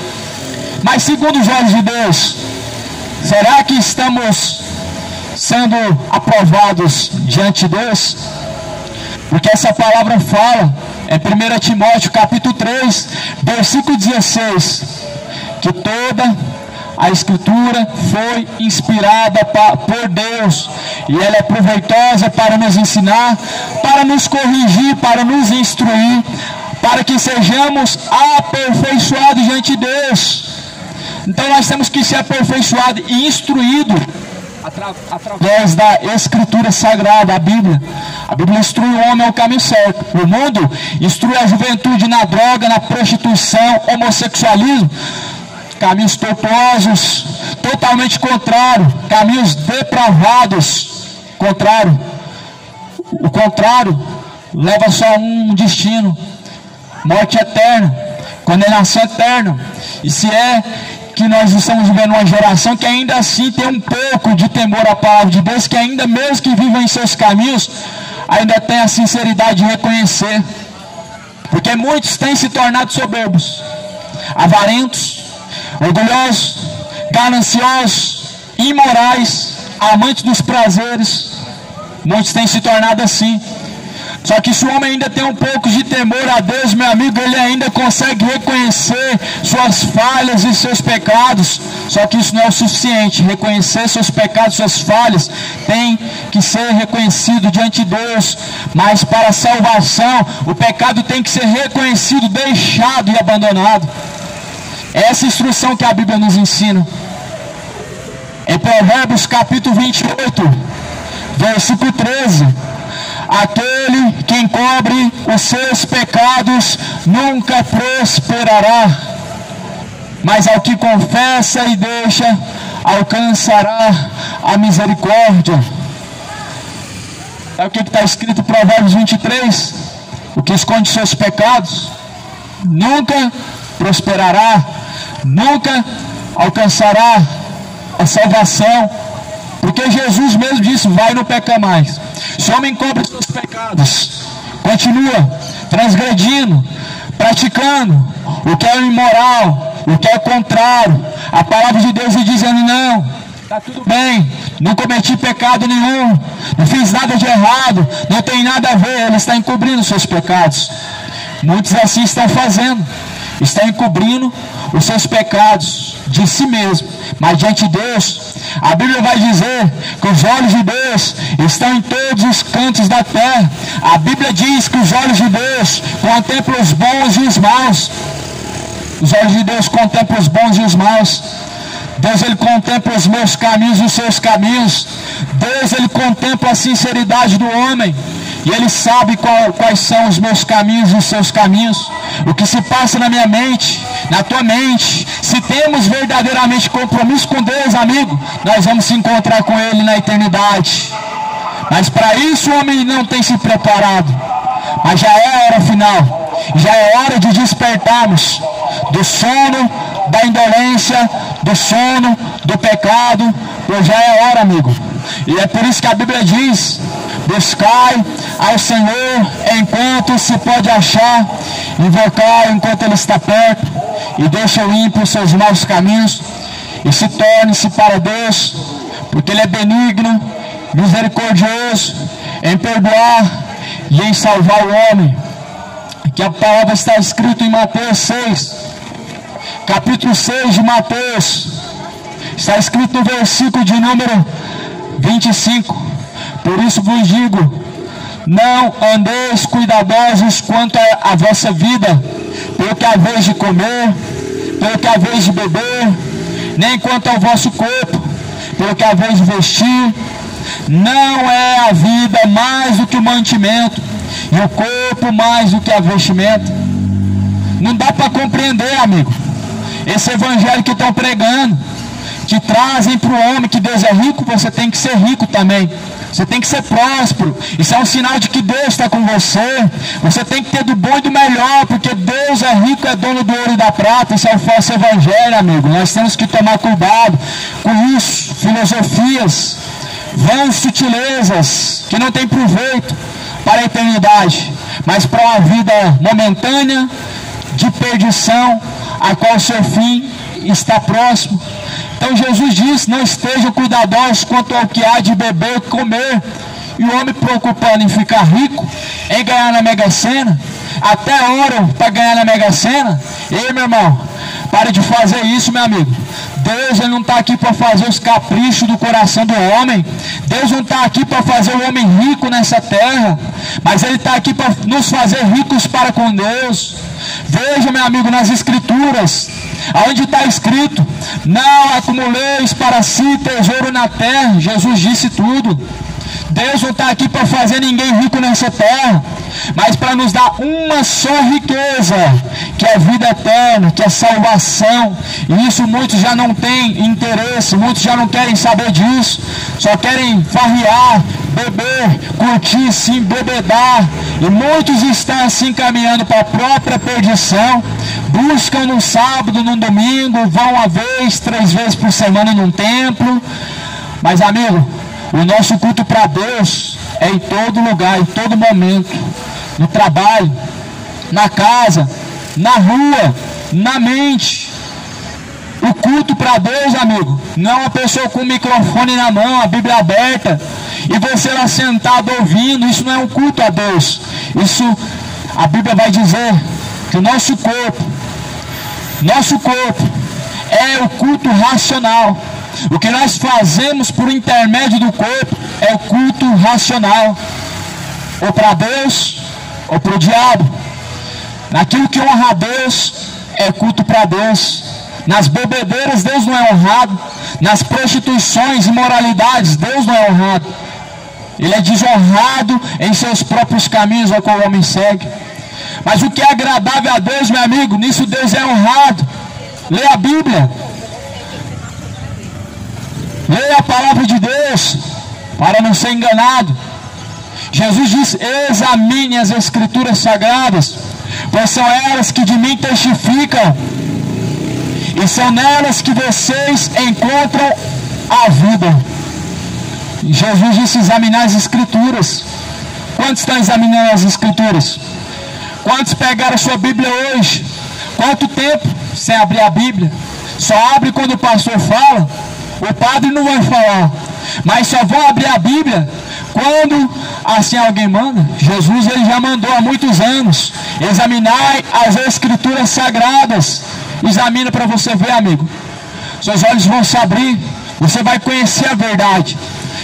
mas segundo os olhos de Deus, será que estamos sendo aprovados diante de Deus? Porque essa palavra fala em 1 Timóteo capítulo 3, versículo 16, que toda a Escritura foi inspirada por Deus, e ela é proveitosa para nos ensinar, para nos corrigir, para nos instruir, para que sejamos aperfeiçoados diante de Deus. Então nós temos que ser aperfeiçoados e instruídos através da Escritura Sagrada, a Bíblia. A Bíblia instrui o homem ao caminho certo. O mundo instrui a juventude na droga, na prostituição, homossexualismo, caminhos tortuosos, totalmente contrário, caminhos depravados, contrário. O contrário leva só a um destino: morte eterna, condenação eterna. E se é que nós estamos vivendo uma geração que ainda assim tem um pouco de temor à palavra de Deus, que ainda mesmo que vivam em seus caminhos, ainda tem a sinceridade de reconhecer, porque muitos têm se tornado soberbos, avarentos, orgulhosos, gananciosos, imorais, amantes dos prazeres. Muitos têm se tornado assim. Só que se o homem ainda tem um pouco de temor a Deus, meu amigo, ele ainda consegue reconhecer suas falhas e seus pecados. Só que isso não é o suficiente. Reconhecer seus pecados, suas falhas, tem que ser reconhecido diante de Deus. Mas para a salvação, o pecado tem que ser reconhecido, deixado e abandonado. Essa instrução que a Bíblia nos ensina. Em Provérbios capítulo 28, versículo 13: aquele que encobre os seus pecados nunca prosperará, mas ao que confessa e deixa, alcançará a misericórdia. Sabe o que está escrito em Provérbios 23? O que esconde seus pecados nunca prosperará, nunca alcançará a salvação. Porque Jesus mesmo disse: vai, não peca mais. Se o homem encobre seus pecados, continua transgredindo, praticando o que é imoral, o que é contrário, a palavra de Deus diz dizendo: não, está tudo bem, não cometi pecado nenhum, não fiz nada de errado, não tem nada a ver, ele está encobrindo os seus pecados. Muitos assim estão fazendo, estão encobrindo os seus pecados de si mesmo, mas diante de Deus, a Bíblia vai dizer que os olhos de Deus estão em todos os cantos da terra. A Bíblia diz que os olhos de Deus contemplam os bons e os maus. Os olhos de Deus contemplam os bons e os maus. Deus, ele contempla os meus caminhos e os seus caminhos. Deus, ele contempla a sinceridade do homem. E ele sabe quais são os meus caminhos e os seus caminhos. O que se passa na minha mente, na tua mente. Se temos verdadeiramente compromisso com Deus, amigo, nós vamos se encontrar com Ele na eternidade. Mas para isso o homem não tem se preparado. Mas já é a hora final. Já é hora de despertarmos do sono, da indolência, do sono, do pecado. Pois já é hora, amigo. E é por isso que a Bíblia diz: buscai ao Senhor enquanto se pode achar, invocar enquanto Ele está perto, e deixa o ímpio os seus maus caminhos, e se torne-se para Deus, porque Ele é benigno, misericordioso, em perdoar e em salvar o homem. Que a palavra está escrita em Mateus 6, capítulo 6 de Mateus, está escrito no versículo de número 25. Por isso vos digo, não andeis cuidadosos quanto à vossa vida, pelo que há vez de comer, pelo que há vez de beber, nem quanto ao vosso corpo, pelo que há vez de vestir. Não é a vida mais do que o mantimento, e o corpo mais do que a vestimenta. Não dá para compreender, amigo, esse evangelho que estão pregando, que trazem para o homem que Deus é rico. Você tem que ser rico também. Você tem que ser próspero. Isso é um sinal de que Deus está com você. Você tem que ter do bom e do melhor, porque Deus é rico, é dono do ouro e da prata. Isso é o falso evangelho, amigo. Nós temos que tomar cuidado com isso. Filosofias, vãs sutilezas, que não tem proveito para a eternidade, mas para uma vida momentânea, de perdição, a qual o seu fim está próximo. Então Jesus disse: não estejam cuidadosos quanto ao que há de beber e comer. E o homem preocupando em ficar rico, em ganhar na Mega Sena, até oram para ganhar na Mega Sena. Ei, meu irmão, pare de fazer isso, meu amigo. Deus, ele não está aqui para fazer os caprichos do coração do homem. Deus não está aqui para fazer o homem rico nessa terra, mas Ele está aqui para nos fazer ricos para com Deus. Veja, meu amigo, nas Escrituras, aonde está escrito: não acumuleis para si tesouro na terra. Jesus disse tudo. Deus não está aqui para fazer ninguém rico nessa terra, mas para nos dar uma só riqueza, que é a vida eterna, que é a salvação. E isso muitos já não têm interesse, muitos já não querem saber disso, só querem farrear, beber, curtir, se embebedar. E muitos estão assim caminhando para a própria perdição. Buscam no sábado, no domingo, vão uma vez, 3 vezes por semana num templo. Mas, amigo, o nosso culto para Deus é em todo lugar, em todo momento. No trabalho, na casa, na rua, na mente. O culto para Deus, amigo, não é uma pessoa com o microfone na mão, a Bíblia aberta, e você lá sentado ouvindo. Isso não é um culto a Deus. Isso, a Bíblia vai dizer que o nosso corpo é o culto racional. O que nós fazemos por intermédio do corpo é o culto racional, ou para Deus ou para o diabo. Naquilo que honra a Deus é culto para Deus. Nas bebedeiras Deus não é honrado. Nas prostituições e imoralidades Deus não é honrado. Ele é desonrado em seus próprios caminhos, ao qual o homem segue. Mas o que é agradável a Deus, meu amigo, nisso Deus é honrado. Leia a Bíblia, leia a palavra de Deus, para não ser enganado. Jesus disse: examine as Escrituras Sagradas, pois são elas que de mim testificam, e são nelas que vocês encontram a vida. Jesus disse: examinar as Escrituras. Quantos estão examinando as Escrituras? Quantos pegaram a sua Bíblia hoje? Quanto tempo sem abrir a Bíblia? Só abre quando o pastor fala. O padre não vai falar, mas só vão abrir a Bíblia quando assim alguém manda. Jesus ele já mandou há muitos anos: examinai as Escrituras Sagradas. Examina para você ver, amigo. Seus olhos vão se abrir, você vai conhecer a verdade.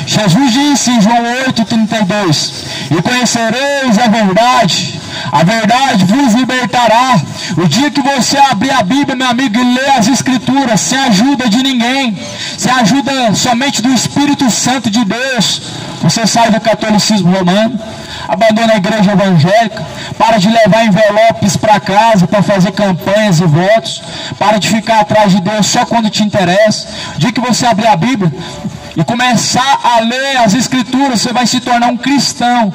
Jesus disse em João 8,32: e conhecereis a verdade vos libertará. O dia que você abrir a Bíblia, meu amigo, e ler as Escrituras, sem ajuda de ninguém, sem ajuda somente do Espírito Santo de Deus, você sai do catolicismo romano, abandona a igreja evangélica, para de levar envelopes para casa para fazer campanhas e votos, para de ficar atrás de Deus só quando te interessa. O dia que você abrir a Bíblia e começar a ler as Escrituras, você vai se tornar um cristão.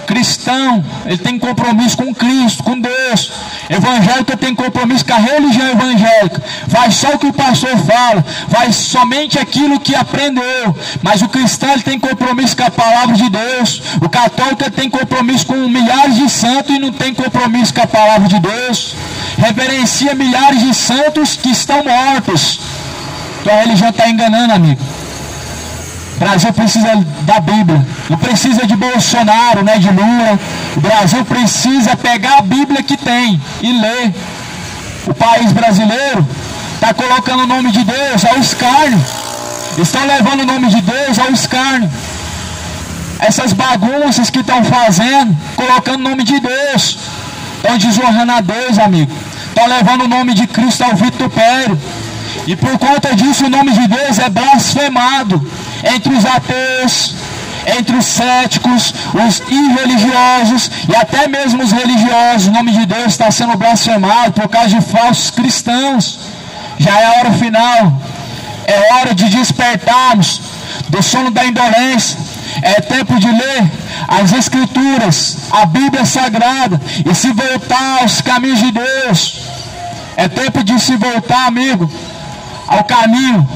Cristão, ele tem compromisso com Cristo, com Deus. Evangélico tem compromisso com a religião evangélica. Faz só o que o pastor fala, faz somente aquilo que aprendeu. Mas o cristão ele tem compromisso com a palavra de Deus. O católico ele tem compromisso com milhares de santos e não tem compromisso com a palavra de Deus. Reverencia milhares de santos que estão mortos. Tua religião está enganando, amigo. O Brasil precisa da Bíblia, não precisa de Bolsonaro, né, de Lula. O Brasil precisa pegar a Bíblia que tem e ler. O país brasileiro está colocando o nome de Deus ao escárnio. Estão levando o nome de Deus ao escárnio. Essas bagunças que estão fazendo, colocando o nome de Deus, estão desonrando a Deus, amigo. Estão levando o nome de Cristo ao vitupério. E por conta disso o nome de Deus é blasfemado entre os ateus, entre os céticos, os irreligiosos e até mesmo os religiosos. O nome de Deus está sendo blasfemado por causa de falsos cristãos. Já é a hora final, é hora de despertarmos do sono da indolência. É tempo de ler as Escrituras, a Bíblia Sagrada, e se voltar aos caminhos de Deus. É tempo de se voltar, amigo, ao caminho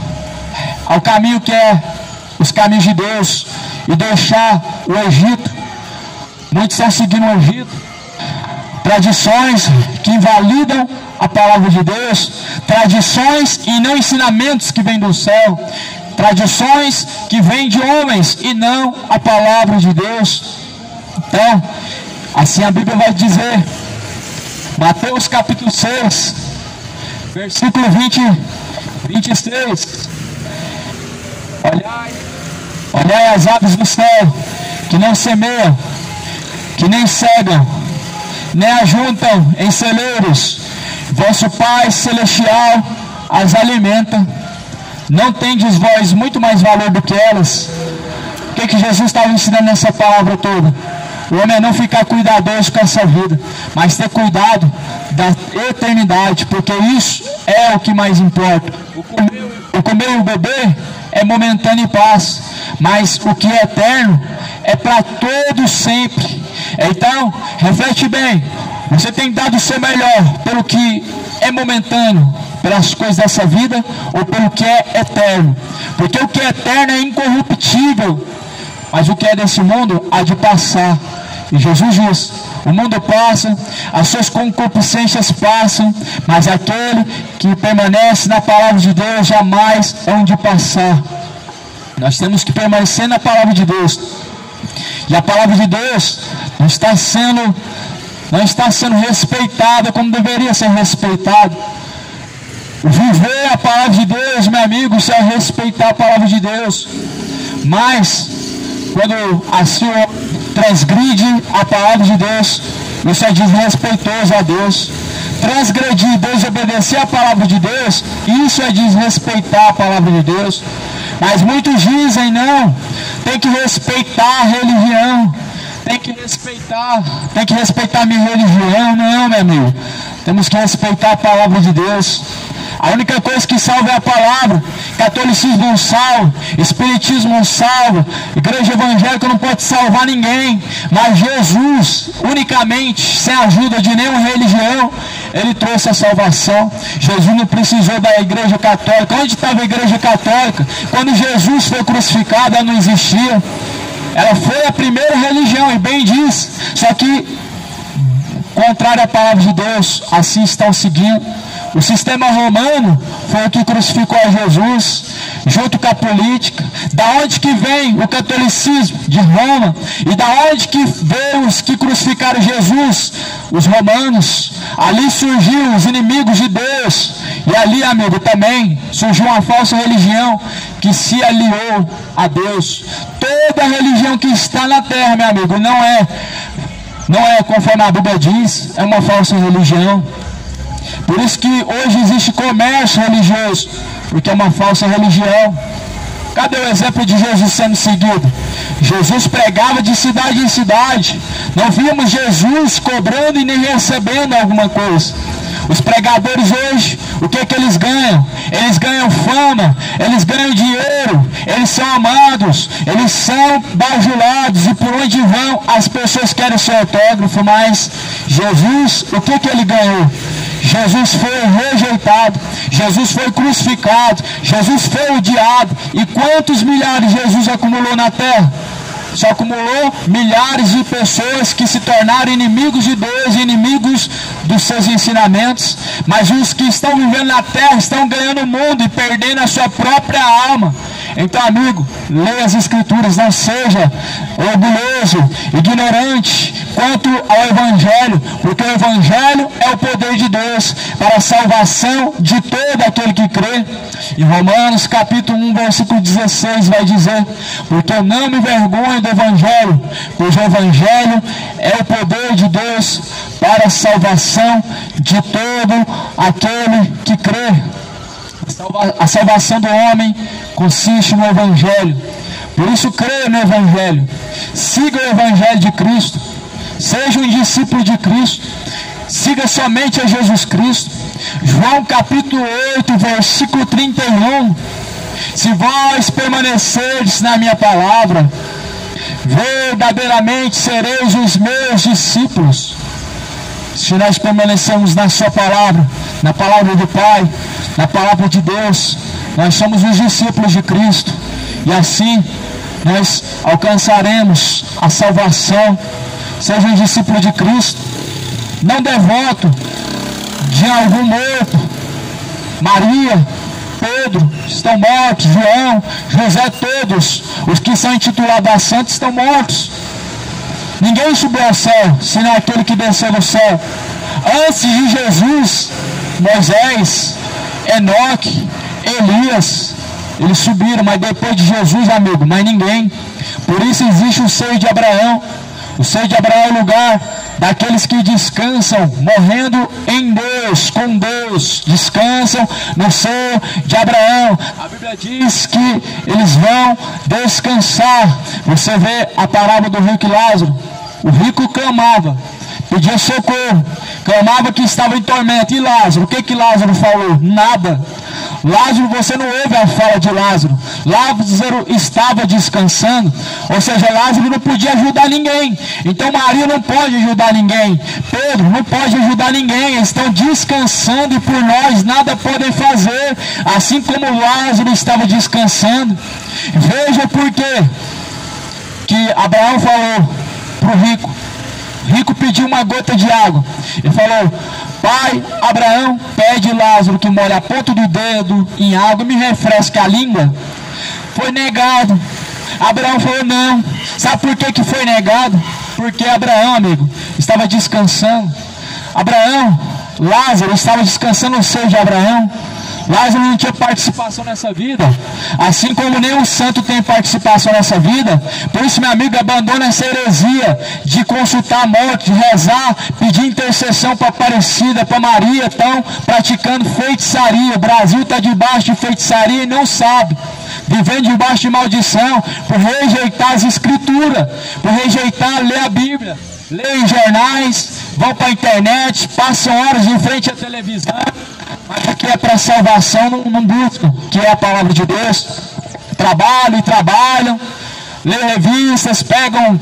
que é os caminhos de Deus, e deixar o Egito. Muitos estão seguindo o Egito, tradições que invalidam a palavra de Deus, tradições e não ensinamentos que vêm do céu, tradições que vêm de homens e não a palavra de Deus. Então, assim a Bíblia vai dizer, Mateus capítulo 6, versículo 26: olhai as aves do céu, que não semeiam, que nem cegam, nem ajuntam em celeiros, vosso Pai Celestial as alimenta. Não tendes vós muito mais valor do que elas? O que Jesus estava ensinando nessa palavra toda? O homem é não ficar cuidadoso com essa vida, mas ter cuidado da eternidade, porque isso é o que mais importa. O comer e o beber é momentâneo e paz, mas o que é eterno é para todos sempre. Então, reflete bem. Você tem dado o seu melhor pelo que é momentâneo, pelas coisas dessa vida, ou pelo que é eterno? Porque o que é eterno é incorruptível, mas o que é desse mundo há de passar. E Jesus diz: o mundo passa, as suas concupiscências passam, mas aquele que permanece na palavra de Deus jamais hão de passar. Nós temos que permanecer na palavra de Deus. E a palavra de Deus não está sendo respeitada como deveria ser respeitada. Viver a palavra de Deus, meu amigo, isso é respeitar a palavra de Deus. Mas quando assim transgride a palavra de Deus, isso é desrespeitoso a Deus. Transgredir, desobedecer a palavra de Deus, isso é desrespeitar a palavra de Deus. Mas muitos dizem: não, tem que respeitar a religião, tem que respeitar a minha religião. Não, meu amigo, temos que respeitar a palavra de Deus. A única coisa que salva é a palavra. Catolicismo não salva, Espiritismo não salva, Igreja evangélica não pode salvar ninguém. Mas Jesus, unicamente, sem a ajuda de nenhuma religião, Ele trouxe a salvação. Jesus não precisou da Igreja Católica. Onde estava a Igreja Católica? Quando Jesus foi crucificado, ela não existia. Ela foi a primeira religião, e bem diz. Só que, contrário à palavra de Deus, assim estão seguindo. O sistema romano foi o que crucificou a Jesus. junto com a política. Da onde que vem o catolicismo? De Roma. E da onde que veio os que crucificaram Jesus? Os romanos. Ali surgiu os inimigos de Deus. E ali, amigo, também surgiu uma falsa religião que se aliou a Deus. Toda religião que está na terra, meu amigo, não é conforme a Bíblia diz, é uma falsa religião. Por isso que hoje existe comércio religioso, porque é uma falsa religião. Cadê o exemplo de Jesus sendo seguido? Jesus pregava de cidade em cidade. Não víamos Jesus cobrando e nem recebendo alguma coisa. Os pregadores hoje, o que eles ganham? Eles ganham fama, eles ganham dinheiro, eles são amados, eles são bajulados, e por onde vão as pessoas querem seu autógrafo. Mas Jesus, o que ele ganhou? Jesus foi rejeitado, Jesus foi crucificado, Jesus foi odiado. E quantos milhares Jesus acumulou na terra? Só acumulou milhares de pessoas que se tornaram inimigos de Deus, inimigos dos seus ensinamentos. Mas os que estão vivendo na terra estão ganhando o mundo e perdendo a sua própria alma. Então, amigo, leia as Escrituras, não seja orgulhoso, ignorante quanto ao Evangelho, porque o Evangelho é o poder de Deus para a salvação de todo aquele que crê. Em Romanos capítulo 1, versículo 16 vai dizer: porque eu não me envergonho do Evangelho, pois o Evangelho é o poder de Deus para a salvação de todo aquele que crê. A salvação do homem consiste no Evangelho. Por isso creia no Evangelho, siga o Evangelho de Cristo, seja um discípulo de Cristo, siga somente a Jesus Cristo. João capítulo 8, versículo 31: se vós permanecerdes na minha palavra, verdadeiramente sereis os meus discípulos. Se nós permanecemos na sua palavra, na palavra do Pai, na palavra de Deus, nós somos os discípulos de Cristo, e assim nós alcançaremos a salvação. Seja um discípulo de Cristo, não devoto de algum morto. Maria, Pedro estão mortos, João, José, todos os que são intitulados a santos estão mortos. Ninguém subiu ao céu, senão aquele que desceu do céu. Antes de Jesus, Moisés, Enoque, Elias, eles subiram, mas depois de Jesus, amigo, mais ninguém. Por isso existe o seio de Abraão. O seio de Abraão é o lugar daqueles que descansam, morrendo em Deus, com Deus, descansam no seio de Abraão. A Bíblia diz que eles vão descansar. Você vê a parábola do rico e Lázaro. O rico clamava, pedia socorro, clamava que estava em tormento. E Lázaro, o que Lázaro falou? Nada. Lázaro, você não ouve a fala de Lázaro. Lázaro estava descansando, ou seja, Lázaro não podia ajudar ninguém. Então Maria não pode ajudar ninguém, Pedro não pode ajudar ninguém. Eles estão descansando e por nós nada podem fazer, assim como Lázaro estava descansando. Veja por quê que Abraão falou para o rico. O rico pediu uma gota de água. Ele falou: pai Abraão, pede Lázaro que molhe a ponta do dedo em água e me refresque a língua. Foi negado. Abraão falou não. Sabe por que foi negado? Porque Abraão, amigo, estava descansando. Lázaro estava descansando no seio de Abraão. Lázaro não tinha participação nessa vida, assim como nenhum santo tem participação nessa vida. Por isso, meu amigo, abandona essa heresia de consultar a morte, de rezar, pedir intercessão para Aparecida, para Maria. Estão praticando feitiçaria. O Brasil está debaixo de feitiçaria e não sabe, vivendo debaixo de maldição, por rejeitar as Escrituras, por rejeitar ler a Bíblia. Leem jornais, vão para a internet, passam horas em frente à televisão, mas o que é para salvação não buscam, que é a palavra de Deus. Trabalham, leem revistas, pegam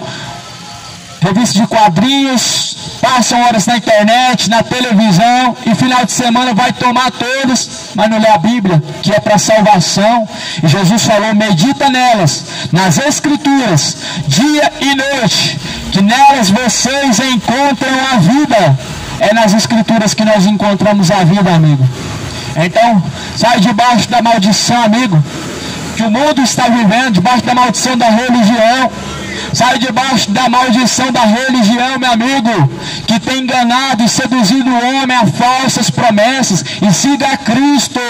revistas de quadrinhos, passam horas na internet, na televisão, e final de semana vai tomar todas, mas não lê a Bíblia, que é para salvação. E Jesus falou: medita nelas, nas Escrituras, dia e noite, que nelas vocês encontram a vida. É nas Escrituras que nós encontramos a vida, amigo. Então, sai debaixo da maldição, amigo. o mundo está vivendo debaixo da maldição da religião. Sai debaixo da maldição da religião, meu amigo, que tem enganado e seduzido o homem a falsas promessas, e siga a Cristo.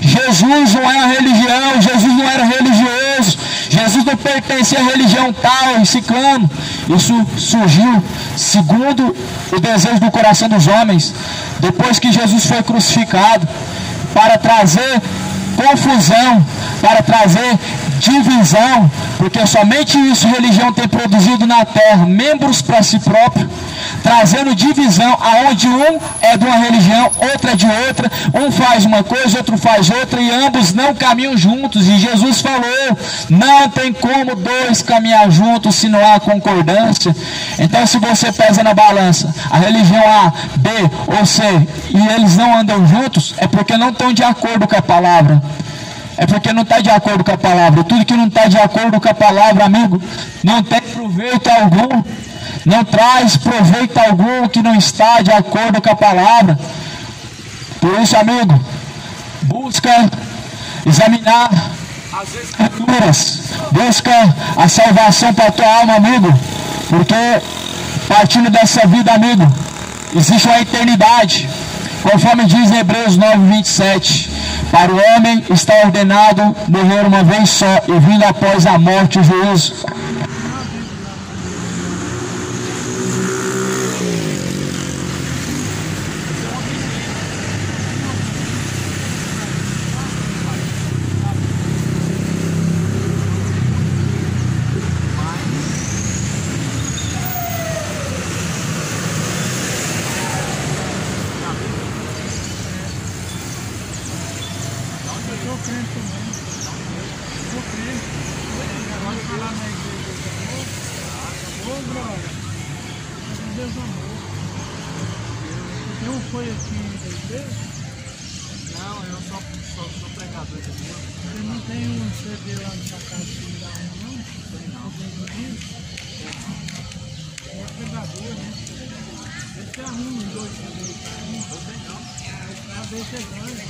Jesus não é a religião, Jesus não era religioso, Jesus não pertencia à religião tal e ciclano. Isso surgiu segundo o desejo do coração dos homens, depois que Jesus foi crucificado, para trazer confusão, para trazer divisão, porque somente isso religião tem produzido na terra, membros para si próprio, trazendo divisão, aonde um é de uma religião, outro é de outra, um faz uma coisa, outro faz outra, e ambos não caminham juntos. E Jesus falou, não tem como dois caminhar juntos se não há concordância. Então, se você pesa na balança a religião A, B ou C, e eles não andam juntos, é porque não estão de acordo com a palavra. É porque não está de acordo com a palavra. Tudo que não está de acordo com a palavra, amigo, não tem proveito algum. Não traz proveito algum que não está de acordo com a palavra. Por isso, amigo, busca examinar as escrituras. Busca a salvação para a tua alma, amigo. Porque partindo dessa vida, amigo, existe uma eternidade. Conforme diz em Hebreus 9:27. Para o homem está ordenado morrer uma vez só, e vindo após a morte o juízo. Não foi aqui da igreja? Não, eu sou pregador de Deus. Você não tem um CD lá na sua casa que dá um, não? É pregador, né? Você arruma os dois CDs para mim? Para ver se é grande.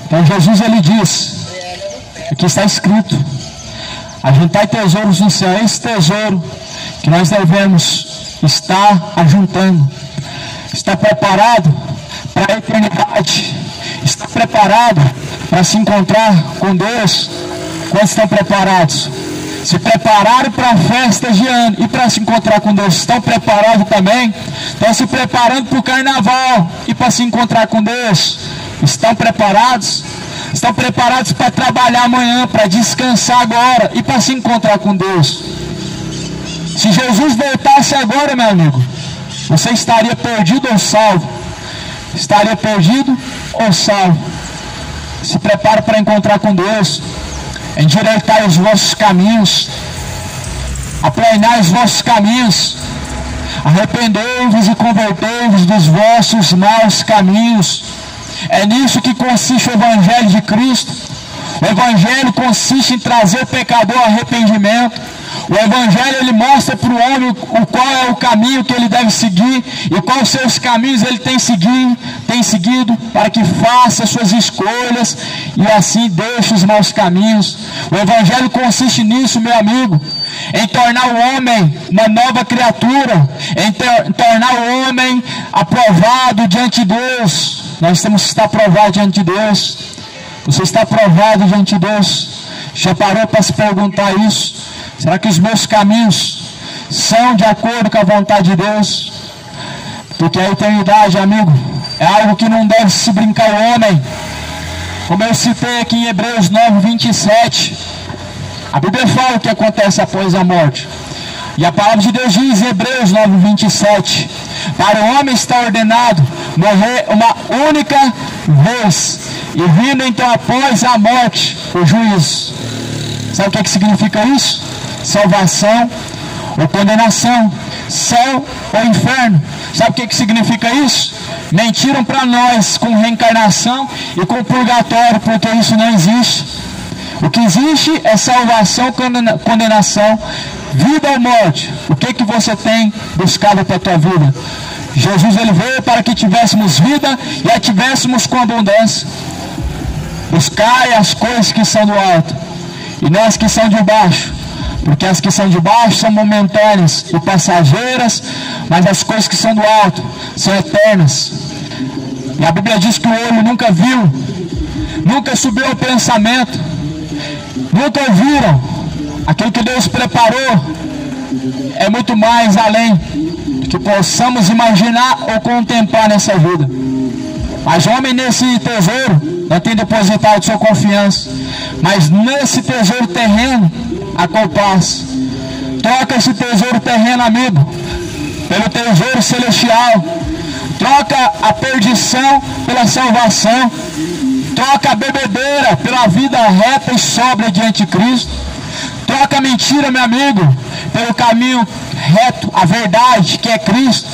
Então Jesus ele diz, aqui está escrito, ajuntai tesouros no céu. Esse tesouro que nós devemos estar ajuntando, está preparado para a eternidade, está preparado para se encontrar com Deus. Quantos estão preparados? Se prepararam para a festa de ano e para se encontrar com Deus, estão preparados também? Estão se preparando para o carnaval e para se encontrar com Deus? Estão preparados? Estão preparados para trabalhar amanhã, para descansar agora e para se encontrar com Deus? Se Jesus voltasse agora, meu amigo, você estaria perdido ou salvo? Estaria perdido ou salvo? Se prepare para encontrar com Deus. Endireitai os vossos caminhos, aplanai os vossos caminhos, arrependei-vos e convertei-vos dos vossos maus caminhos. É nisso que consiste o Evangelho de Cristo. O Evangelho consiste em trazer o pecador ao arrependimento. O Evangelho ele mostra para o homem o qual é o caminho que ele deve seguir e quais seus caminhos ele tem seguido para que faça suas escolhas e assim deixe os maus caminhos. O Evangelho consiste nisso, meu amigo, em tornar o homem uma nova criatura, em tornar o homem aprovado diante de Deus. Nós temos que estar aprovados diante de Deus. Você está aprovado diante de Deus? Já parou para se perguntar isso? Será que os meus caminhos são de acordo com a vontade de Deus? Porque a eternidade, amigo, é algo que não deve se brincar o homem. Como eu citei aqui em Hebreus 9:27, a Bíblia fala o que acontece após a morte. E a palavra de Deus diz em Hebreus 9:27, para o homem está ordenado morrer uma única vez, e vindo então após a morte o juízo. Sabe o que significa isso? Salvação ou condenação, céu ou inferno. Sabe o que significa isso? Mentiram para nós com reencarnação e com purgatório, porque isso não existe. O que existe é salvação, condenação, vida ou morte. O que você tem buscado para a tua vida? Jesus ele veio para que tivéssemos vida e a tivéssemos com abundância. Buscai as coisas que são do alto, e não as que são de baixo, porque as que são de baixo são momentâneas e passageiras, mas as coisas que são do alto são eternas. E a Bíblia diz que o olho nunca viu, nunca subiu ao pensamento, nunca ouviram. Aquilo que Deus preparou é muito mais além do que possamos imaginar ou contemplar nessa vida. Mas o homem nesse tesouro não tem depositado sua confiança, mas nesse tesouro terreno a qual passa. Troca esse tesouro terreno, amigo, pelo tesouro celestial. Troca a perdição pela salvação. Troca a bebedeira pela vida reta e sóbria diante de Cristo. Troca a mentira, meu amigo, pelo caminho reto, a verdade, que é Cristo.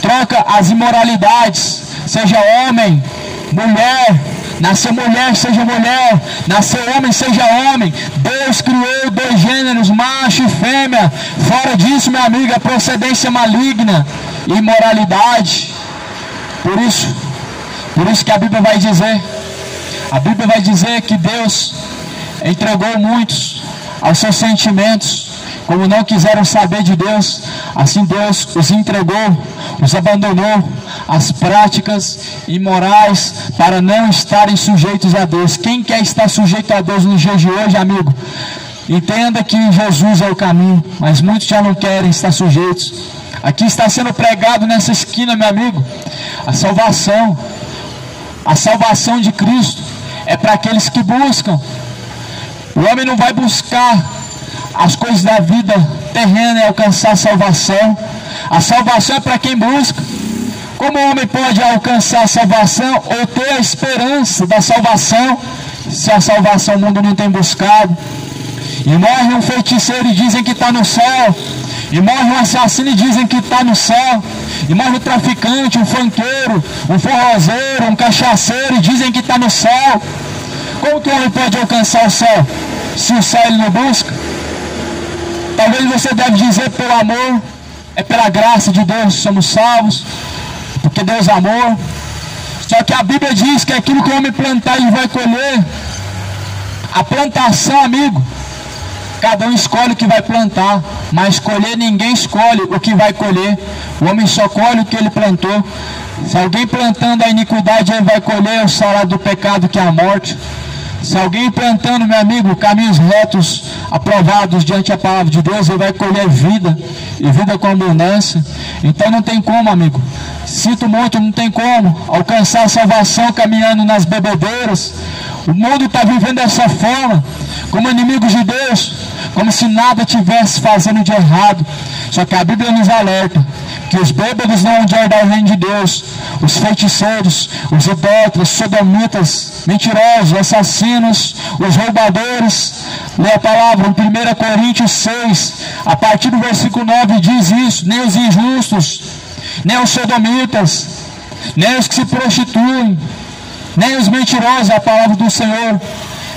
Troca as imoralidades, seja homem, mulher, nasceu mulher, seja mulher, nasceu homem, seja homem. Deus criou dois gêneros, macho e fêmea. Fora disso, meu amigo, é procedência maligna e imoralidade. Por isso que a Bíblia vai dizer que Deus entregou muitos aos seus sentimentos, como não quiseram saber de Deus, assim Deus os entregou, os abandonou às práticas imorais para não estarem sujeitos a Deus. Quem quer estar sujeito a Deus nos dias de hoje, amigo? Entenda que Jesus é o caminho, mas muitos já não querem estar sujeitos. Aqui está sendo pregado nessa esquina, meu amigo, a salvação de Cristo é para aqueles que buscam. O homem não vai buscar as coisas da vida terrena e alcançar a salvação. A salvação é para quem busca. Como o homem pode alcançar a salvação ou ter a esperança da salvação se a salvação o mundo não tem buscado? E morre um feiticeiro e dizem que está no céu. E morre um assassino e dizem que está no céu. E morre um traficante, um funkeiro, um forrozeiro, um cachaceiro e dizem que está no céu. Como que o homem pode alcançar o céu se o céu ele não busca? Talvez você deve dizer pelo amor, é pela graça de Deus somos salvos, porque Deus é amor. Só que a Bíblia diz que aquilo que o homem plantar ele vai colher. A plantação, amigo, cada um escolhe o que vai plantar, mas colher ninguém escolhe o que vai colher. O homem só colhe o que ele plantou. Se alguém plantando a iniquidade, ele vai colher o salário do pecado, que é a morte. Se alguém plantando, meu amigo, caminhos retos, aprovados diante da palavra de Deus, ele vai colher vida, e vida com abundância. Então não tem como, amigo, sinto muito, não tem como alcançar a salvação caminhando nas bebedeiras. O mundo está vivendo dessa forma, como inimigos de Deus, como se nada tivesse fazendo de errado. Só que a Bíblia nos alerta que os bêbados não vão herdar o reino de Deus. Os feiticeiros, os idólatras, sodomitas, mentirosos, assassinos, os roubadores. Lê a palavra em 1 Coríntios 6, a partir do versículo 9 diz isso. Nem os injustos, nem os sodomitas, nem os que se prostituem, nem os mentirosos, a palavra do Senhor,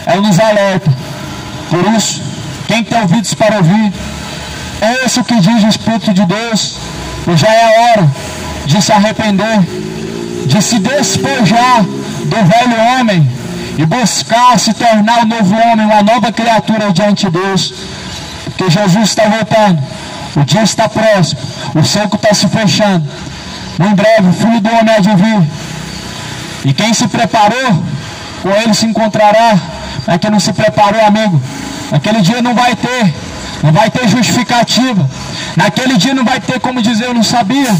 ela nos alerta. Por isso, quem tem ouvidos para ouvir, é esse o que diz o Espírito de Deus. E já é hora de se arrepender, de se despojar do velho homem e buscar se tornar um novo homem, uma nova criatura diante de Deus. Porque Jesus está voltando, o dia está próximo, o cerco está se fechando. Em breve o Filho do Homem há de vir. E quem se preparou, com ele se encontrará. Mas quem não se preparou, amigo, naquele dia não vai ter justificativa. Naquele dia não vai ter como dizer eu não sabia,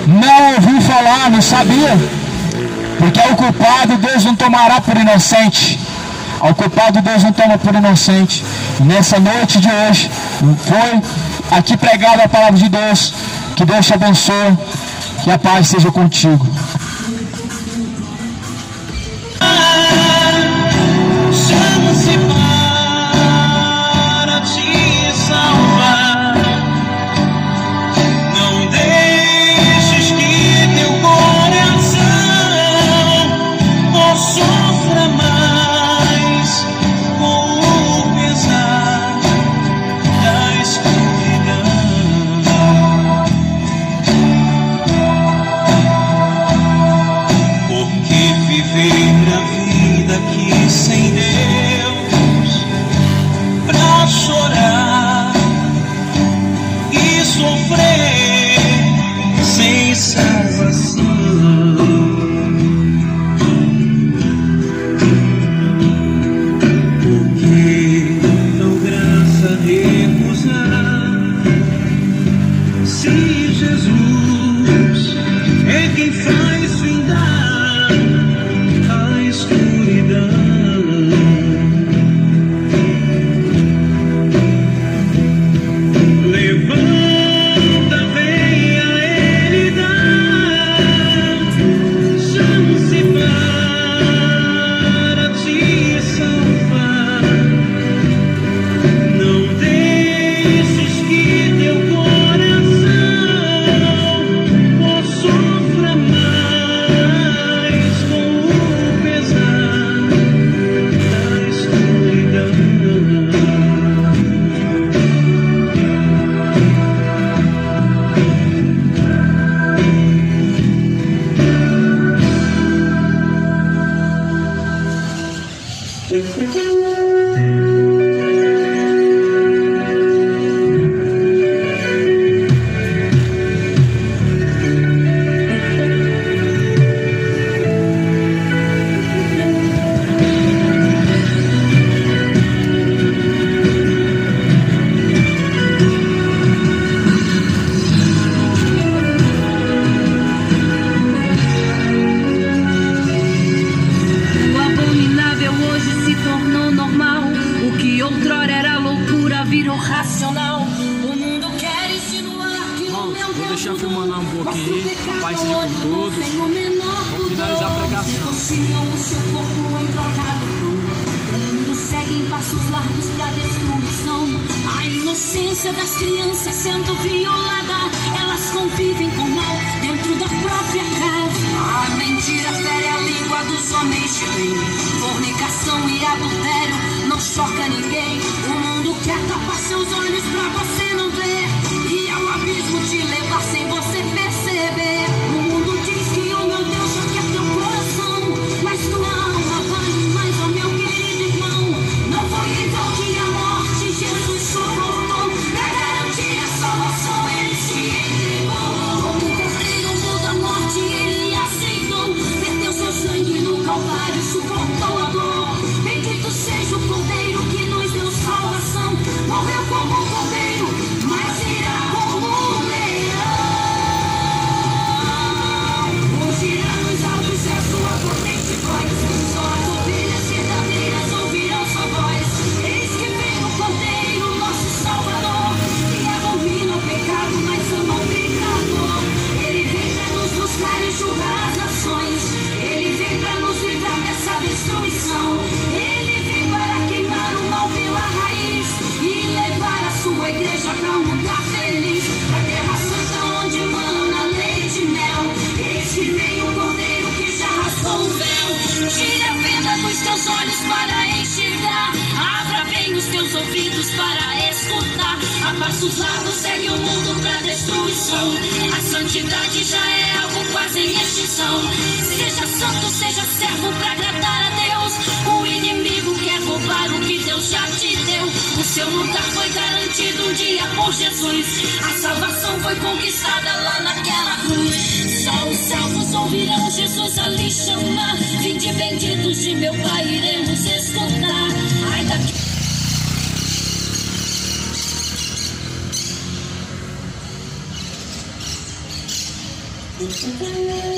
não ouvi falar, não sabia. Porque ao culpado Deus não tomará por inocente. Ao culpado Deus não toma por inocente. E nessa noite de hoje foi aqui pregada a palavra de Deus. Que Deus te abençoe, que a paz seja contigo. Chama-se para te salvar. Não deixes que teu coração sofra mais com o pesar da escuridão. sem Deus pra chorar e sofrer sem salvação. Por que tão graça recusar? Se Jesus é quem faz findar a escuridão. Levanta, venha, Ele dá chance para te salvar. Não deixes que teu coração sofra mais com o pesar da escuridão. O abominável hoje se tornou normal. O que outrora era loucura virou racional. O mundo quer insinuar que o meu Vou Deus deixar mudou. filmando um pouquinho aí. Nosso pecado Paz seja com hoje não todos. tem o menor Vamos finalizar a pudor. pregação. Negociam o seu corpo em troca do pão. O mundo segue em passos largos pra destruição. A inocência das crianças sendo violada. Elas convivem com o mal dentro da própria casa. A mentira fere a língua dos homens de bem. Fornicação e adultério não choca ninguém. O mundo quer tapar seus olhos pra você não ver e ao abismo te levar sem você perceber. O mundo diz que o meu Deus já quer teu coração, mas tua alma vale mais, ó meu querido irmão. Não foi então que a morte Jesus suportou pra garantir a salvação, ele se entregou. Como um cordeiro da morte ele aceitou, perdeu seu sangue no Calvário, suportou a dor. Bendito seja o cordeiro que nos deu salvação. Morreu como um cordeiro, mas irá como um leão. Rugirá nos altos a sua potente voz. Só as ovelhas verdadeiras ouvirão sua voz. Eis que vem o cordeiro, nosso salvador, que abomina o pecado, mas ama o pecador. Ele vem pra nos buscar e julgar as nações. Ele vem pra nos livrar dessa destruição. Ele vem para queimar o mal pela raiz e levar a sua igreja pra um lugar feliz, pra terra santa onde mana leite e mel. Eis que vem o cordeiro que já rasgou o véu. Tira a venda dos teus olhos para enxergar. Abra bem os teus ouvidos para escutar. A passos largos segue o mundo pra destruição. A santidade já é algo quase em extinção. Seja santo, seja servo pra agradar a Deus. O inimigo quer roubar o que Deus já te deu. O seu lugar foi garantido um dia por Jesus. A salvação foi conquistada lá naquela cruz. Só os salvos ouvirão Jesus ali chamar. Vinde benditos de meu Pai, iremos escutar. Ai daqui. Thank you.